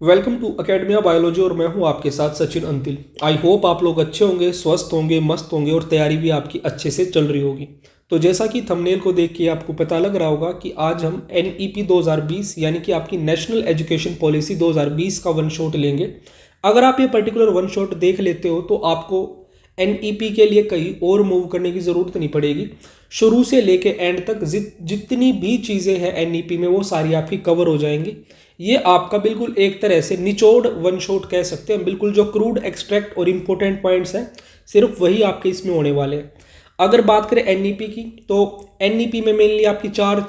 Welcome to academia biology और मैं हूं आपके साथ सचिन अंतिल। आई होप आप लोग अच्छे होंगे, स्वस्थ होंगे, मस्त होंगे और तैयारी भी आपकी अच्छे से चल रही होगी। तो जैसा कि थंबनेल को देख के आपको पता लग रहा होगा कि आज हम NEP 2020 यानी कि आपकी नेशनल एजुकेशन पॉलिसी 2020 का वन शॉट लेंगे। अगर आप ये पर्टिकुलर वन शॉट देख लेते हो तो आपको NEP के लिए कहीं और मूव करने की ज़रूरत नहीं पड़ेगी। शुरू से लेके एंड तक जितनी भी चीज़ें हैं NEP में वो सारी आपकी कवर हो जाएंगी। ये आपका बिल्कुल एक तरह से निचोड़ वन शॉट कह सकते हैं। बिल्कुल जो क्रूड एक्सट्रैक्ट और इम्पोर्टेंट पॉइंट्स हैं सिर्फ वही आपके इसमें होने वाले हैं। अगर बात करें NEP की तो NEP में मेनली आपकी चार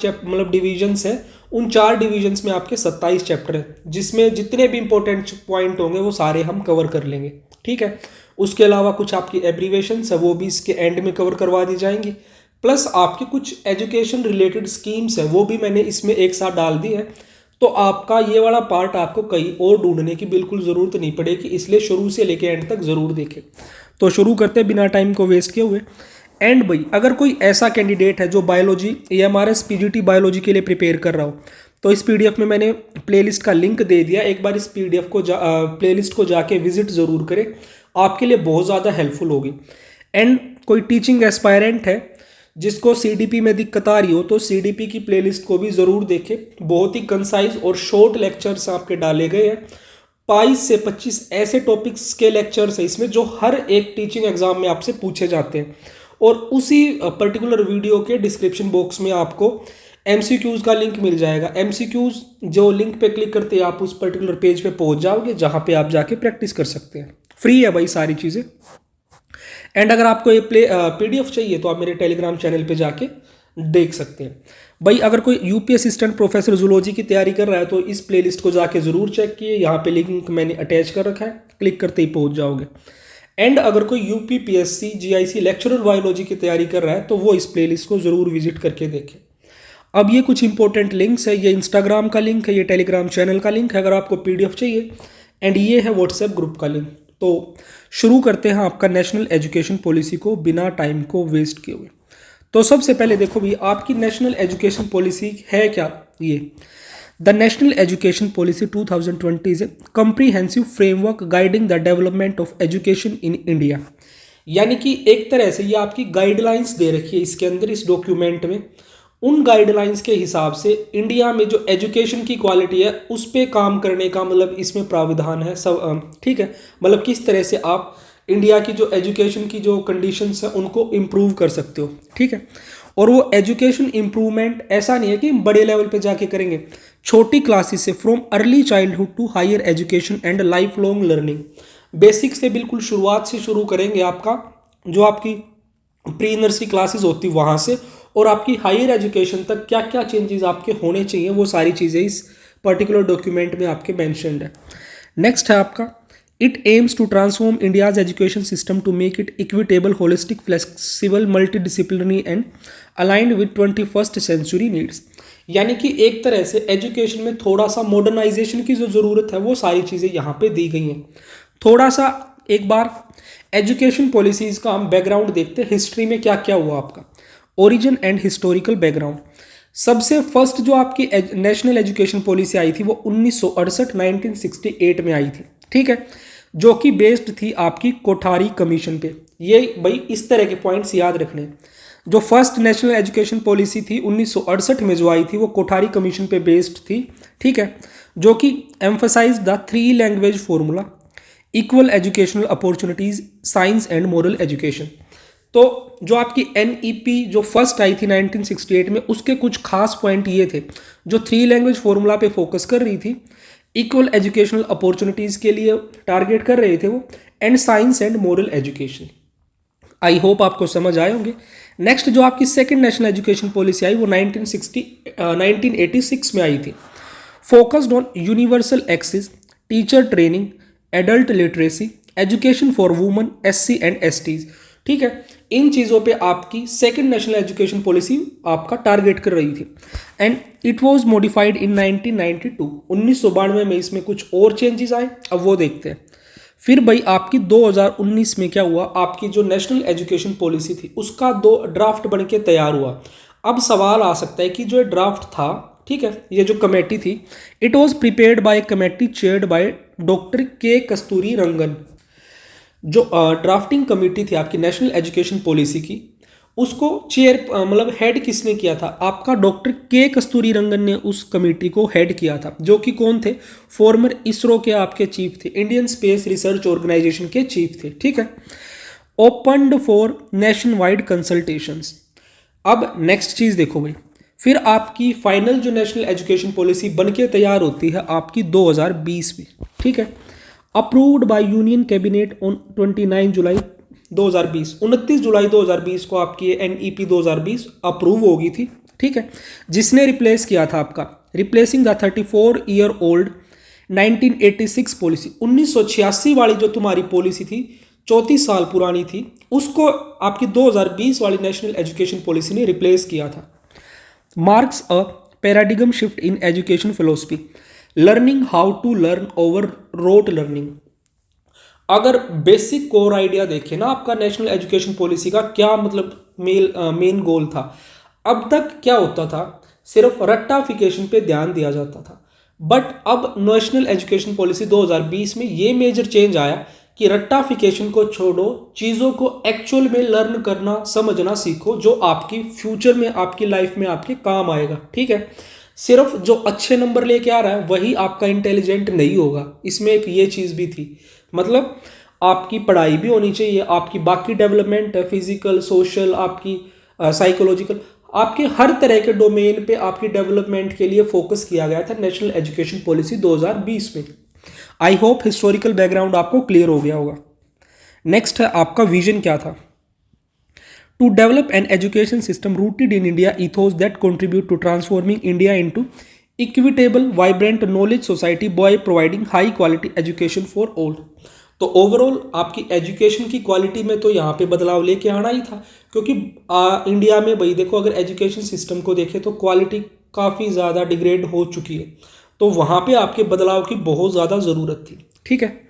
डिविजन्स हैं। उन चार डिविजन्स में आपके 27 चैप्टर हैं, जिसमें जितने भी इंपॉर्टेंट पॉइंट होंगे वो सारे हम कवर कर लेंगे। ठीक है, उसके अलावा कुछ आपकी एब्रीवेशंस है वो भी इसके एंड में कवर करवा दी जाएंगी। प्लस आपके कुछ एजुकेशन रिलेटेड स्कीम्स है वो भी मैंने इसमें एक साथ डाल दी है। तो आपका ये वाला पार्ट आपको कहीं और ढूंढने की बिल्कुल ज़रूरत नहीं पड़ेगी, इसलिए शुरू से लेके एंड तक ज़रूर देखें। तो शुरू करते हैं बिना टाइम को वेस्ट किए हुए। एंड भाई, अगर कोई ऐसा कैंडिडेट है जो बायोलॉजी AMRS PGT बायोलॉजी के लिए प्रिपेयर कर रहा हो तो इस PDF में मैंने प्लेलिस्ट का लिंक दे दिया। एक बार इस PDF को प्लेलिस्ट को जाके विजिट ज़रूर करें, आपके लिए बहुत ज़्यादा हेल्पफुल होगी। एंड कोई टीचिंग एस्पायरेंट है जिसको CDP में दिक्कत आ रही हो तो CDP की प्लेलिस्ट को भी ज़रूर देखें। बहुत ही कंसाइज और शॉर्ट लेक्चर्स आपके डाले गए हैं। 22 से 25 ऐसे टॉपिक्स के लेक्चर्स हैं इसमें जो हर एक टीचिंग एग्जाम में आपसे पूछे जाते हैं। और उसी पर्टिकुलर वीडियो के डिस्क्रिप्शन बॉक्स में आपको MCQs का लिंक मिल जाएगा। MCQs जो लिंक पे क्लिक करते हैं आप उस पर्टिकुलर पेज पे पहुंच जाओगे जहाँ पे आप जाके प्रैक्टिस कर सकते हैं। फ्री है भाई सारी चीज़ें। एंड अगर आपको ये PDF चाहिए तो आप मेरे टेलीग्राम चैनल पे जाके देख सकते हैं। भाई अगर कोई UP असिस्टेंट प्रोफेसर जूलॉजी की तैयारी कर रहा है तो इस प्लेलिस्ट को जाके ज़रूर चेक किए, यहाँ पे लिंक मैंने अटैच कर रखा है, क्लिक करते ही पहुंच जाओगे। एंड अगर कोई UP PSC GIC lecturer biology की तैयारी कर रहा है तो वो इस प्लेलिस्ट को ज़रूर विजिट करके देखें। अब ये कुछ इंपॉर्टेंट लिंक्स है, ये इंस्टाग्राम का लिंक है, ये टेलीग्राम चैनल का लिंक है अगर आपको PDF चाहिए, एंड ये है WhatsApp ग्रुप का लिंक। तो शुरू करते हैं आपका नेशनल एजुकेशन पॉलिसी को बिना टाइम को वेस्ट किए हुए। तो सबसे पहले देखो भी आपकी नेशनल एजुकेशन पॉलिसी है क्या। ये the national education policy 2020 is a comprehensive framework guiding the development of education in India. यानी कि एक तरह से ये आपकी गाइडलाइंस दे रखी है इसके अंदर, इस डॉक्यूमेंट में। उन गाइडलाइंस के हिसाब से इंडिया में जो एजुकेशन की क्वालिटी है उस पर काम करने का इसमें प्राविधान है सब। ठीक है, किस तरह से आप इंडिया की जो एजुकेशन की जो कंडीशंस हैं उनको इम्प्रूव कर सकते हो। ठीक है, और वो एजुकेशन इम्प्रूवमेंट ऐसा नहीं है कि बड़े लेवल पे जाके करेंगे, छोटी क्लासेस से from early childhood to higher education and life long learning. Basic से बिल्कुल शुरुआत से शुरू करेंगे, आपका जो आपकी प्री नर्सरी क्लासेस होती वहाँ से और आपकी हायर एजुकेशन तक क्या क्या चेंजेस आपके होने चाहिए वो सारी चीज़ें इस पर्टिकुलर डॉक्यूमेंट में आपके मेंशन्ड है। नेक्स्ट है आपका it aims to transform India's education system to make it equitable, holistic, flexible, multidisciplinary and aligned with 21st century needs. यानी कि एक तरह से एजुकेशन में थोड़ा सा मॉडर्नाइजेशन की जो ज़रूरत है वो सारी चीज़ें यहाँ पे दी गई हैं। थोड़ा सा एक बार एजुकेशन पॉलिसीज़ का हम बैकग्राउंड देखते हैं, हिस्ट्री में क्या क्या हुआ आपका, ओरिजिन एंड हिस्टोरिकल बैकग्राउंड। सबसे फर्स्ट जो आपकी नेशनल एजुकेशन पॉलिसी आई थी वो 1968 में आई थी। ठीक है, जो कि बेस्ड थी आपकी कोठारी कमीशन पे। ये भाई इस तरह के पॉइंट्स याद रखने। जो फर्स्ट नेशनल एजुकेशन पॉलिसी थी 1968 में जो आई थी वो कोठारी कमीशन पे बेस्ड थी। ठीक है, जो कि emphasise the 3 language formula, equal educational opportunities, science and moral education. तो जो आपकी NEP जो फर्स्ट आई थी 1968 में, उसके कुछ खास पॉइंट ये थे जो 3 लैंग्वेज फॉर्मूला पे फोकस कर रही थी, इक्वल एजुकेशनल अपॉर्चुनिटीज़ के लिए टारगेट कर रहे थे वो, and science and moral education. I hope आपको समझ आए होंगे। नेक्स्ट जो आपकी सेकेंड नेशनल एजुकेशन पॉलिसी आई वो 1986 में आई थी। Focused on universal access, teacher training, adult literacy, education for women, SC and STs। ठीक है, इन चीज़ों पे आपकी सेकेंड नेशनल एजुकेशन पॉलिसी आपका टारगेट कर रही थी। And it was modified in 1992 में इसमें कुछ और चेंजेस आए, अब वो देखते हैं। फिर भाई आपकी 2019 में क्या हुआ, आपकी जो नेशनल एजुकेशन पॉलिसी थी उसका 2 ड्राफ्ट बन के तैयार हुआ। अब सवाल आ सकता है कि जो ड्राफ्ट था, ठीक है, ये जो कमेटी थी, it was prepared by committee chaired by doctor के कस्तूरी रंगन। जो ड्राफ्टिंग कमेटी थी आपकी नेशनल एजुकेशन पॉलिसी की, उसको चेयर मतलब हेड किसने किया था? आपका डॉक्टर के कस्तूरी रंगन ने उस कमेटी को हेड किया था, जो कि कौन थे? फॉर्मर इसरो के आपके चीफ थे, इंडियन स्पेस रिसर्च ऑर्गेनाइजेशन के चीफ थे, ठीक है। Opened for nation wide consultations. अब नेक्स्ट चीज देखो भाई, फिर आपकी फाइनल जो नेशनल एजुकेशन पॉलिसी बनके तैयार होती है आपकी 2020 में, ठीक है। Approved by union cabinet on 29 जुलाई 2020, 29 जुलाई 2020 को आपकी NEP 2020 अप्रूव होगी थी, ठीक है। जिसने रिप्लेस किया था आपका, replacing the 34 year old 1986 policy, 1986 वाली जो तुम्हारी पॉलिसी थी, 34 साल पुरानी थी, उसको आपकी 2020 वाली नेशनल एजुकेशन पॉलिसी ने रिप्लेस किया था। Marks a paradigm shift in education philosophy, learning how to learn over rote learning. अगर बेसिक कोर आइडिया देखें ना आपका नेशनल एजुकेशन पॉलिसी का, क्या मतलब मेन गोल था? अब तक क्या होता था, सिर्फ रट्टाफिकेशन पे ध्यान दिया जाता था, बट अब नेशनल एजुकेशन पॉलिसी 2020 में ये मेजर चेंज आया कि रट्टाफिकेशन को छोड़ो, चीज़ों को एक्चुअल में लर्न करना, समझना सीखो, जो आपकी फ्यूचर में आपकी लाइफ में आपके काम आएगा, ठीक है। सिर्फ जो अच्छे नंबर लेके आ रहा है वही आपका इंटेलिजेंट नहीं होगा, इसमें एक ये चीज़ भी थी। मतलब आपकी पढ़ाई भी होनी चाहिए, आपकी बाकी डेवलपमेंट है, फिजिकल, सोशल, आपकी साइकोलॉजिकल, आपके हर तरह के डोमेन पे आपकी डेवलपमेंट के लिए फोकस किया गया था नेशनल एजुकेशन पॉलिसी 2020 में। आई होप हिस्टोरिकल बैकग्राउंड आपको क्लियर हो गया होगा। नेक्स्ट है आपका विजन क्या था? To develop an education system rooted in India ethos that contribute to transforming India into equitable, vibrant, knowledge society by providing high quality education for all। तो overall आपकी एजुकेशन की क्वालिटी में तो यहाँ पे बदलाव लेके आना ही था, क्योंकि इंडिया में भाई देखो, अगर एजुकेशन सिस्टम को देखें तो क्वालिटी काफ़ी ज़्यादा डिग्रेड हो चुकी है, तो वहाँ पे आपके बदलाव की बहुत ज़्यादा ज़रूरत थी, ठीक है।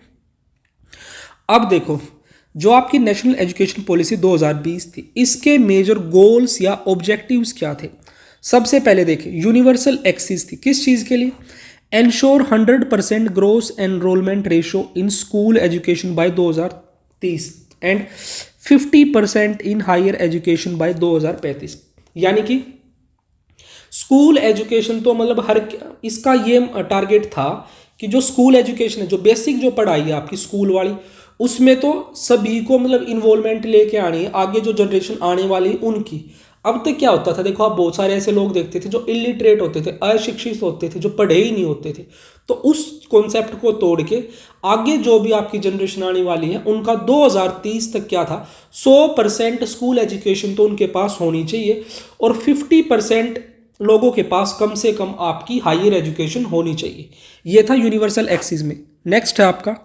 अब देखो, जो आपकी नेशनल एजुकेशन पॉलिसी 2020 थी, इसके मेजर गोल्स या ऑब्जेक्टिव्स क्या थे? सबसे पहले देखें, यूनिवर्सल एक्सेस थी, किस चीज़ के लिए? Ensure 100% gross enrolment ratio in school education by 2030 and 50% in higher education by 2035। यानी कि स्कूल एजुकेशन तो मतलब हर, इसका ये टारगेट था कि जो स्कूल एजुकेशन है, जो बेसिक जो पढ़ाई है आपकी स्कूल वाली, उसमें तो सभी को मतलब इन्वॉल्वमेंट लेके आनी है, आगे जो जनरेशन आने वाली उनकी। अब तक क्या होता था, देखो आप बहुत सारे ऐसे लोग देखते थे जो इलिटरेट होते थे, अशिक्षित होते थे, जो पढ़े ही नहीं होते थे। तो उस कॉन्सेप्ट को तोड़ के आगे जो भी आपकी जनरेशन आने वाली है, उनका 2030 तक क्या था, 100% स्कूल एजुकेशन तो उनके पास होनी चाहिए, और 50% लोगों के पास कम से कम आपकी हायर एजुकेशन होनी चाहिए। ये था यूनिवर्सल एक्सिस में। नेक्स्ट है आपका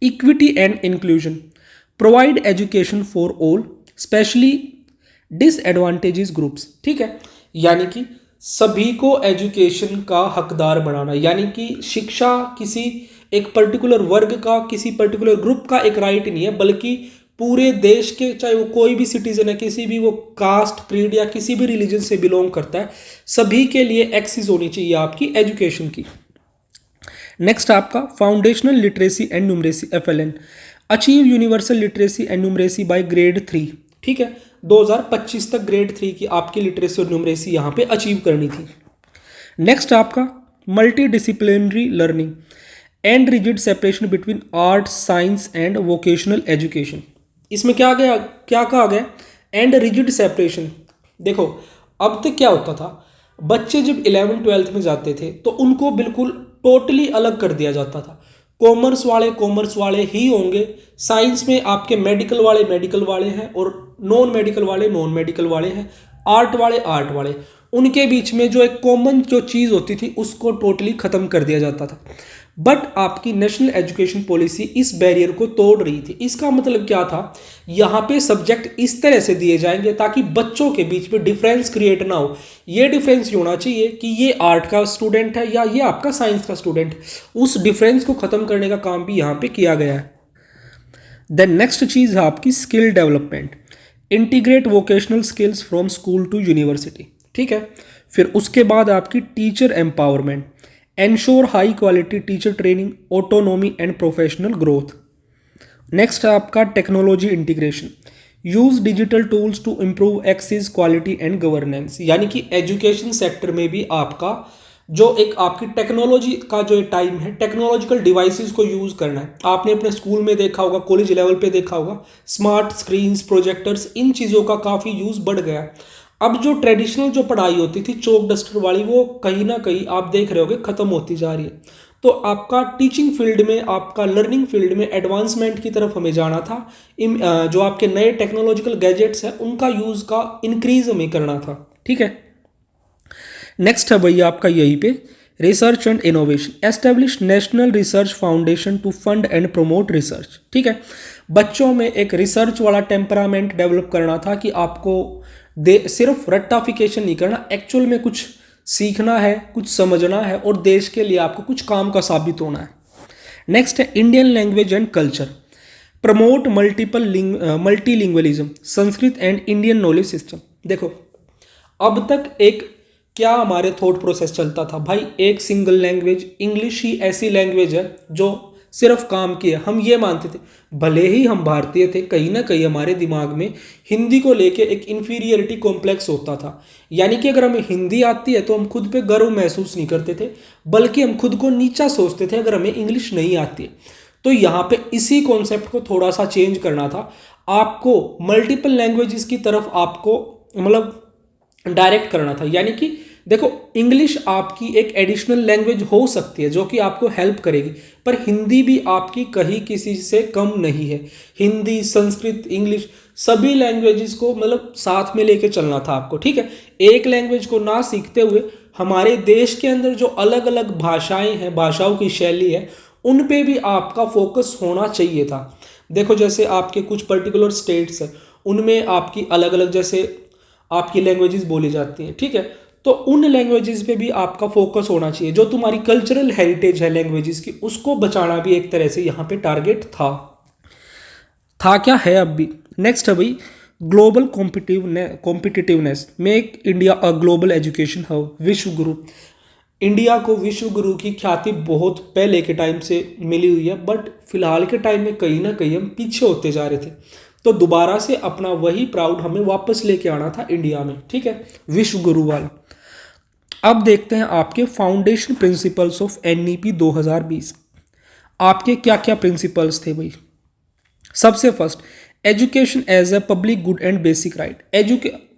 equity and inclusion, provide education for all specially disadvantages groups, ठीक है। यानी कि सभी को एजुकेशन का हकदार बनाना, यानी कि शिक्षा किसी एक पर्टिकुलर वर्ग का, किसी पर्टिकुलर ग्रुप का एक राइट नहीं है, बल्कि पूरे देश के, चाहे वो कोई भी सिटीजन है, किसी भी वो कास्ट, क्रीड या किसी भी रिलीजन से बिलोंग करता है, सभी के लिए एक्सेस होनी चाहिए आपकी एजुकेशन की। नेक्स्ट आपका foundational literacy and numeracy FLN, achieve universal literacy and numeracy by grade 3, ठीक है। 2025 तक ग्रेड 3 की आपकी लिटरेसी और न्यूमरेसी यहाँ पे अचीव करनी थी। नेक्स्ट आपका multi disciplinary learning and rigid separation between art, science and vocational education. इसमें क्या गया, क्या कहा गया? And rigid separation. देखो अब तक क्या होता था, बच्चे जब 11th-12th में जाते थे तो उनको बिल्कुल टोटली अलग कर दिया जाता था। कॉमर्स वाले ही होंगे, साइंस में आपके मेडिकल वाले हैं, और नॉन मेडिकल वाले हैं, आर्ट वाले। उनके बीच में जो एक कॉमन जो चीज़ होती थी उसको टोटली ख़त्म कर दिया जाता था। बट आपकी नेशनल एजुकेशन पॉलिसी इस बैरियर को तोड़ रही थी। इसका मतलब क्या था, यहाँ पे सब्जेक्ट इस तरह से दिए जाएंगे ताकि बच्चों के बीच में डिफरेंस क्रिएट ना हो। ये डिफरेंस होना चाहिए कि ये आर्ट का स्टूडेंट है या ये आपका साइंस का स्टूडेंट है, उस डिफरेंस को ख़त्म करने का काम भी यहाँ पे किया गया है। देन नेक्स्ट चीज़ है आपकी skill development, integrate vocational skills from school to university, ठीक है। फिर उसके बाद आपकी teacher empowerment, ensure high quality teacher training, autonomy and professional growth. Next है आपका technology integration, use digital tools to improve access quality and governance. यानी कि एजुकेशन सेक्टर में भी आपका जो एक आपकी टेक्नोलॉजी का जो टाइम है, टेक्नोलॉजिकल डिवाइसेस को यूज़ करना है। आपने अपने स्कूल में देखा होगा, कॉलेज लेवल पे देखा होगा, स्मार्ट स्क्रीन्स, प्रोजेक्टर्स, इन चीज़ों का काफ़ी यूज़ बढ़ गया है। अब जो ट्रेडिशनल जो पढ़ाई होती थी चौक डस्टर वाली, वो कहीं ना कहीं आप देख रहे होगे ख़त्म होती जा रही है। तो आपका टीचिंग फील्ड में, आपका लर्निंग फील्ड में एडवांसमेंट की तरफ हमें जाना था। जो आपके नए टेक्नोलॉजिकल गैजेट्स हैं उनका यूज़ का इंक्रीज हमें करना था। ठीक है, नेक्स्ट है भैया आपका यहीं पे research and innovation, establish national research foundation to fund and promote research. ठीक है, बच्चों में एक रिसर्च वाला टेम्परामेंट डेवलप करना था कि आपको सिर्फ रट्टाफिकेशन नहीं करना, एक्चुअल में कुछ सीखना है, कुछ समझना है और देश के लिए आपको कुछ काम का साबित होना है। नेक्स्ट है Indian language and culture, promote multilingualism, Sanskrit and Indian knowledge system. देखो, अब तक एक क्या हमारे थॉट प्रोसेस चलता था भाई, एक सिंगल लैंग्वेज, इंग्लिश ही ऐसी लैंग्वेज है जो सिर्फ काम की है। हम ये मानते थे, भले ही हम भारतीय थे, कहीं ना कहीं हमारे दिमाग में हिंदी को लेके एक इन्फीरियरिटी कॉम्प्लेक्स होता था। यानी कि अगर हमें हिंदी आती है तो हम खुद पे गर्व महसूस नहीं करते थे, बल्कि हम खुद को नीचा सोचते थे अगर हमें इंग्लिश नहीं आती है। तो यहाँ पे इसी कॉन्सेप्ट को थोड़ा सा चेंज करना था। आपको मल्टीपल लैंग्वेजेस की तरफ आपको मतलब डायरेक्ट करना था। यानी कि देखो, इंग्लिश आपकी एक एडिशनल लैंग्वेज हो सकती है जो कि आपको हेल्प करेगी, पर हिंदी भी आपकी कहीं किसी से कम नहीं है। हिंदी, संस्कृत, इंग्लिश, सभी लैंग्वेजेस को मतलब साथ में लेके चलना था आपको। ठीक है, एक लैंग्वेज को ना सीखते हुए हमारे देश के अंदर जो अलग अलग भाषाएं हैं, भाषाओं की शैली है, उन पे भी आपका फोकस होना चाहिए था। देखो, जैसे आपके कुछ पर्टिकुलर स्टेट्स हैं, उनमें आपकी अलग अलग जैसे आपकी लैंग्वेजेस बोली जाती हैं। ठीक है, तो उन लैंग्वेजेस पे भी आपका फोकस होना चाहिए। जो तुम्हारी कल्चरल हेरिटेज है लैंग्वेजेस की, उसको बचाना भी एक तरह से यहाँ पे टारगेट था क्या है अब भी। नेक्स्ट है भाई global competitiveness, make India a global education hub, विश्व गुरु। इंडिया को विश्व गुरु की ख्याति बहुत पहले के टाइम से मिली हुई है, बट फिलहाल के टाइम में कहीं ना कहीं हम पीछे होते जा रहे थे। तो दोबारा से अपना वही प्राउड हमें वापस लेके आना था इंडिया में। ठीक है, विश्व गुरु वाला। अब देखते हैं आपके फाउंडेशन प्रिंसिपल्स ऑफ एनईपी 2020। आपके क्या क्या प्रिंसिपल्स थे भाई। सबसे first, education as a public good and basic right.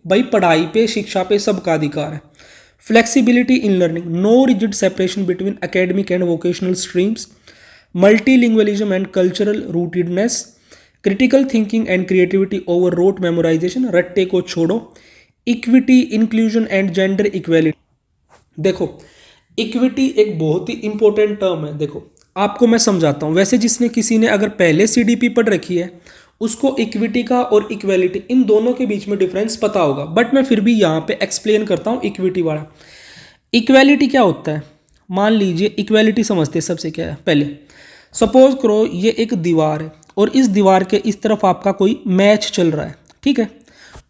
भाई पढ़ाई पे, शिक्षा पे सबका अधिकार है। Flexibility in learning, no rigid separation between academic and vocational streams, multilingualism and cultural rootedness, critical thinking and creativity over rote memorisation, रट्टे को छोड़ो, equity, inclusion and gender equality. देखो, इक्विटी एक बहुत ही इंपॉर्टेंट टर्म है। देखो, आपको मैं समझाता हूँ। वैसे जिसने किसी ने अगर पहले सीडीपी पढ़ रखी है उसको इक्विटी का और इक्वेलिटी, इन दोनों के बीच में डिफरेंस पता होगा, बट मैं फिर भी यहाँ पे एक्सप्लेन करता हूँ इक्विटी वाला। इक्वेलिटी क्या होता है, मान लीजिए इक्वेलिटी समझते सबसे क्या है। पहले सपोज करो ये एक दीवार है और इस दीवार के इस तरफ आपका कोई मैच चल रहा है। ठीक है,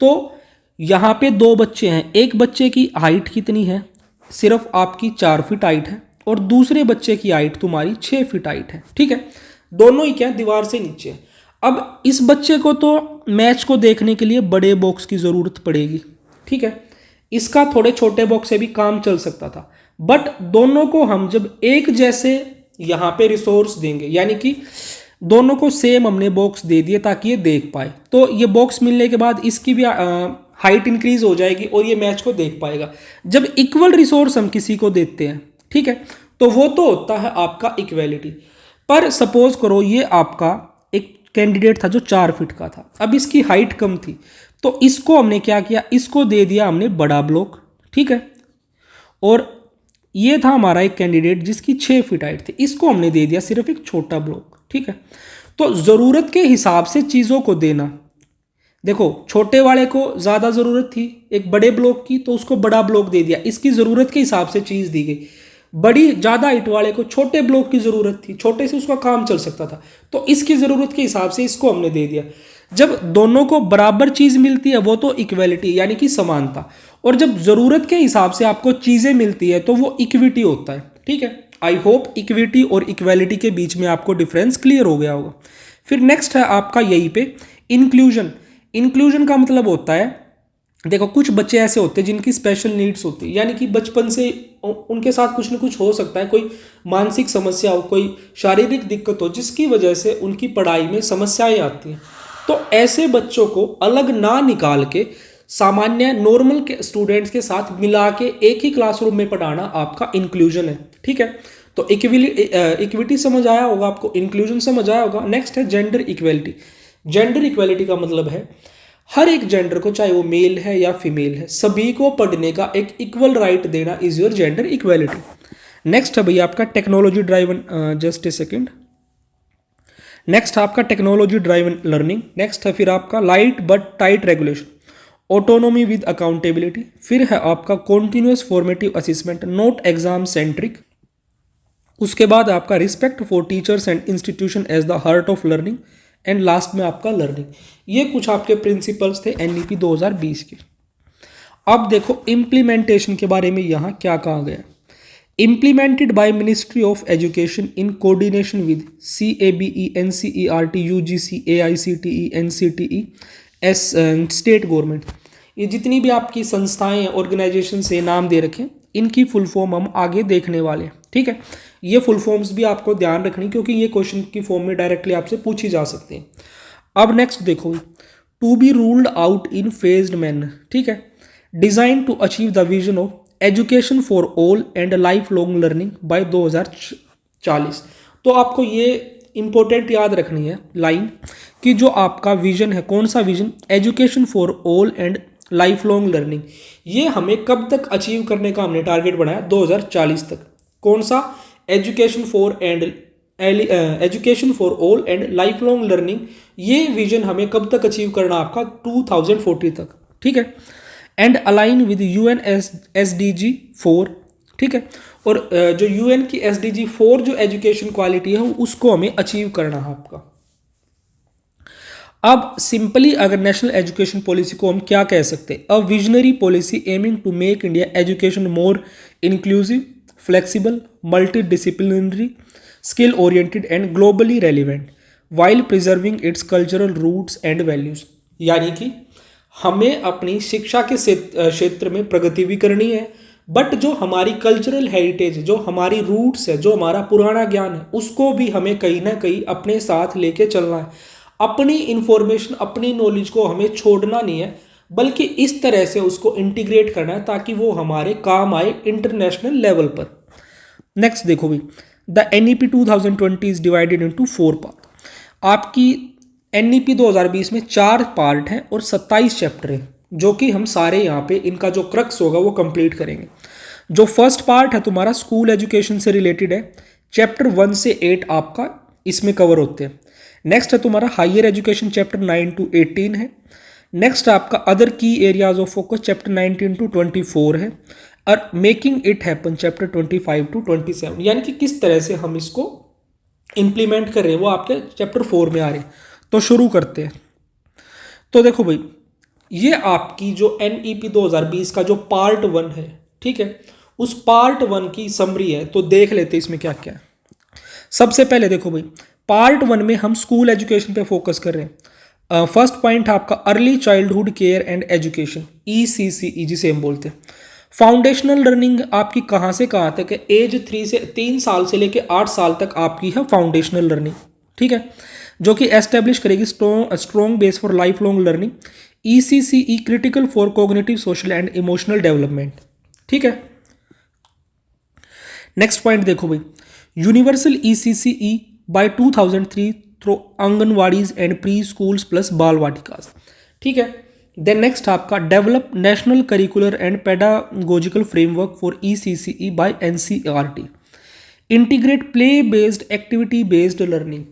तो यहाँ पे दो बच्चे हैं, एक बच्चे की हाइट कितनी है, सिर्फ आपकी 4 फीट हाइट है, और दूसरे बच्चे की हाइट तुम्हारी 6 फीट हाइट है। ठीक है, दोनों ही क्या दीवार से नीचे है। अब इस बच्चे को तो मैच को देखने के लिए बड़े बॉक्स की ज़रूरत पड़ेगी। ठीक है, इसका थोड़े छोटे बॉक्स से भी काम चल सकता था, बट दोनों को हम जब एक जैसे यहाँ पे रिसोर्स देंगे, यानी कि दोनों को सेम हमने बॉक्स दे दिए ताकि ये देख पाए, तो ये बॉक्स मिलने के बाद इसकी भी हाइट इंक्रीज हो जाएगी और ये मैच को देख पाएगा। जब इक्वल रिसोर्स हम किसी को देते हैं, ठीक है, तो वो तो होता है आपका इक्वेलिटी। पर सपोज करो ये आपका एक कैंडिडेट था जो 4 फीट का था, अब इसकी हाइट कम थी, तो इसको हमने क्या किया, इसको दे दिया हमने बड़ा ब्लॉक। ठीक है, और ये था हमारा एक कैंडिडेट जिसकी 6 फीट हाइट थी, इसको हमने दे दिया सिर्फ एक छोटा ब्लॉक। ठीक है, तो ज़रूरत के हिसाब से चीज़ों को देना। देखो, छोटे वाले को ज़्यादा ज़रूरत थी एक बड़े ब्लॉक की, तो उसको बड़ा ब्लॉक दे दिया, इसकी ज़रूरत के हिसाब से चीज़ दी गई। बड़ी ज़्यादा हाइट वाले को छोटे ब्लॉक की ज़रूरत थी, छोटे से उसका काम चल सकता था, तो इसकी ज़रूरत के हिसाब से इसको हमने दे दिया। जब दोनों को बराबर चीज़ मिलती है वो तो इक्वेलिटी यानी कि समानता, और जब ज़रूरत के हिसाब से आपको चीज़ें मिलती है तो वो इक्विटी होता है। ठीक है, आई होप इक्विटी और इक्वालिटी के बीच में आपको डिफरेंस क्लियर हो गया होगा। फिर नेक्स्ट है आपका यहीं पे इंक्लूजन। इंक्लूजन का मतलब होता है, देखो कुछ बच्चे ऐसे होते हैं जिनकी स्पेशल नीड्स होती है, यानी कि बचपन से उनके साथ कुछ ना कुछ हो सकता है, कोई मानसिक समस्या हो, कोई शारीरिक दिक्कत हो, जिसकी वजह से उनकी पढ़ाई में समस्याएं आती हैं। तो ऐसे बच्चों को अलग ना निकाल के सामान्य नॉर्मल के स्टूडेंट्स के साथ मिला के एक ही क्लासरूम में पढ़ाना आपका इंक्लूजन है। ठीक है, तो इक्विटी समझ आया होगा आपको, इंक्लूजन समझ आया होगा। नेक्स्ट है जेंडर इक्वेलिटी। जेंडर इक्वेलिटी का मतलब है हर एक जेंडर को, चाहे वो मेल है या फीमेल है, सभी को पढ़ने का एक इक्वल राइट देना is your gender equality. Next है भैया आपका technology driven, just a second. Next आपका टेक्नोलॉजी ड्राइवन लर्निंग। नेक्स्ट है फिर आपका light but tight regulation, autonomy with accountability. फिर है आपका continuous formative assessment, not exam centric. उसके बाद आपका respect for teachers and institution as the heart of learning. And last में आपका लर्निंग। ये कुछ आपके प्रिंसिपल्स थे एनईपी 2020 के। अब देखो इम्प्लीमेंटेशन के बारे में यहाँ क्या कहा गया। Implemented by ministry of education in coordination with CABE, NCERT, UGC, AICTE, NCTE, state government. ये जितनी भी आपकी संस्थाएं ऑर्गेनाइजेशन से नाम दे रखे, इनकी फुल फॉर्म हम आगे देखने वाले हैं। ठीक है, ये फुल फॉर्म्स भी आपको ध्यान रखनी, क्योंकि ये क्वेश्चन की फॉर्म में डायरेक्टली आपसे पूछी जा सकते हैं। अब नेक्स्ट देखो, to be rolled out in phased manner. ठीक है, design to achieve the vision of education for all and life long learning by 2040। तो आपको ये इंपॉर्टेंट याद रखनी है लाइन कि जो आपका विजन है, कौन सा vision, education for all and life long learning, ये हमें कब तक अचीव करने का हमने टारगेट बनाया, 2040 तक। कौन सा, education for all and life long learning, ये विजन हमें कब तक अचीव करना आपका, 2040 तक। ठीक है, and align with UN SDG 4। ठीक है, और जो UN की SDG 4 जो एजुकेशन क्वालिटी है उसको हमें अचीव करना है आपका। अब सिंपली अगर नेशनल एजुकेशन पॉलिसी को हम क्या कह सकते हैं, a visionary policy aiming to make India education more inclusive, flexible, multidisciplinary, skill oriented and globally relevant while preserving its cultural roots and values. यानी कि हमें अपनी शिक्षा के क्षेत्र में प्रगति भी करनी है, बट जो हमारी कल्चरल हेरिटेज, जो हमारी रूट्स है, जो हमारा पुराना ज्ञान है, उसको भी हमें कहीं ना कहीं अपने साथ लेके चलना है। अपनी इंफॉर्मेशन, अपनी नॉलेज को हमें छोड़ना नहीं है, बल्कि इस तरह से उसको इंटीग्रेट करना है ताकि वो हमारे काम आए इंटरनेशनल लेवल पर। नेक्स्ट देखो भाई, the NEP 2020 is divided into 4 part. आपकी NEP 2020 में 4 पार्ट हैं और 27 चैप्टर हैं, जो कि हम सारे यहाँ पे इनका जो क्रक्स होगा वो कंप्लीट करेंगे। जो फर्स्ट पार्ट है तुम्हारा स्कूल एजुकेशन से रिलेटेड है, चैप्टर 1 से 8 आपका इसमें कवर होते हैं। नेक्स्ट है तुम्हारा हायर एजुकेशन, चैप्टर 9 to 18 है। नेक्स्ट आपका अदर की areas of focus, chapter 19 to 24 है। और making it happen, chapter 25 to 27, यानी कि किस तरह से हम इसको इंप्लीमेंट कर रहे हैं वो आपके चैप्टर 4 में आ रहे हैं। तो शुरू करते हैं। तो देखो भाई, ये आपकी जो NEP 2020 का जो पार्ट 1 है, ठीक है, उस पार्ट 1 की समरी है। तो देख लेते हैं इसमें क्या क्या है। सबसे पहले देखो भाई, पार्ट 1 में हम स्कूल एजुकेशन पे फोकस कर रहे हैं। फर्स्ट पॉइंट है आपका early childhood care and education, ECCE जिसे हम बोलते हैं। फाउंडेशनल लर्निंग आपकी कहाँ से कहाँ तक है, एज 3 साल से लेके 8 साल तक आपकी है फाउंडेशनल लर्निंग। ठीक है, जो कि एस्टेब्लिश करेगी strong base for life long learning. ECCE critical for cognitive, social and emotional development. ठीक है, नेक्स्ट पॉइंट देखो भाई, universal ECCE by 2003 through anganwadis and preschools plus Bal Vatikas. ठीक है, देन नेक्स्ट आपका develop national curricular and pedagogical framework for ECCE by NCERT। Integrate play based, activity based learning.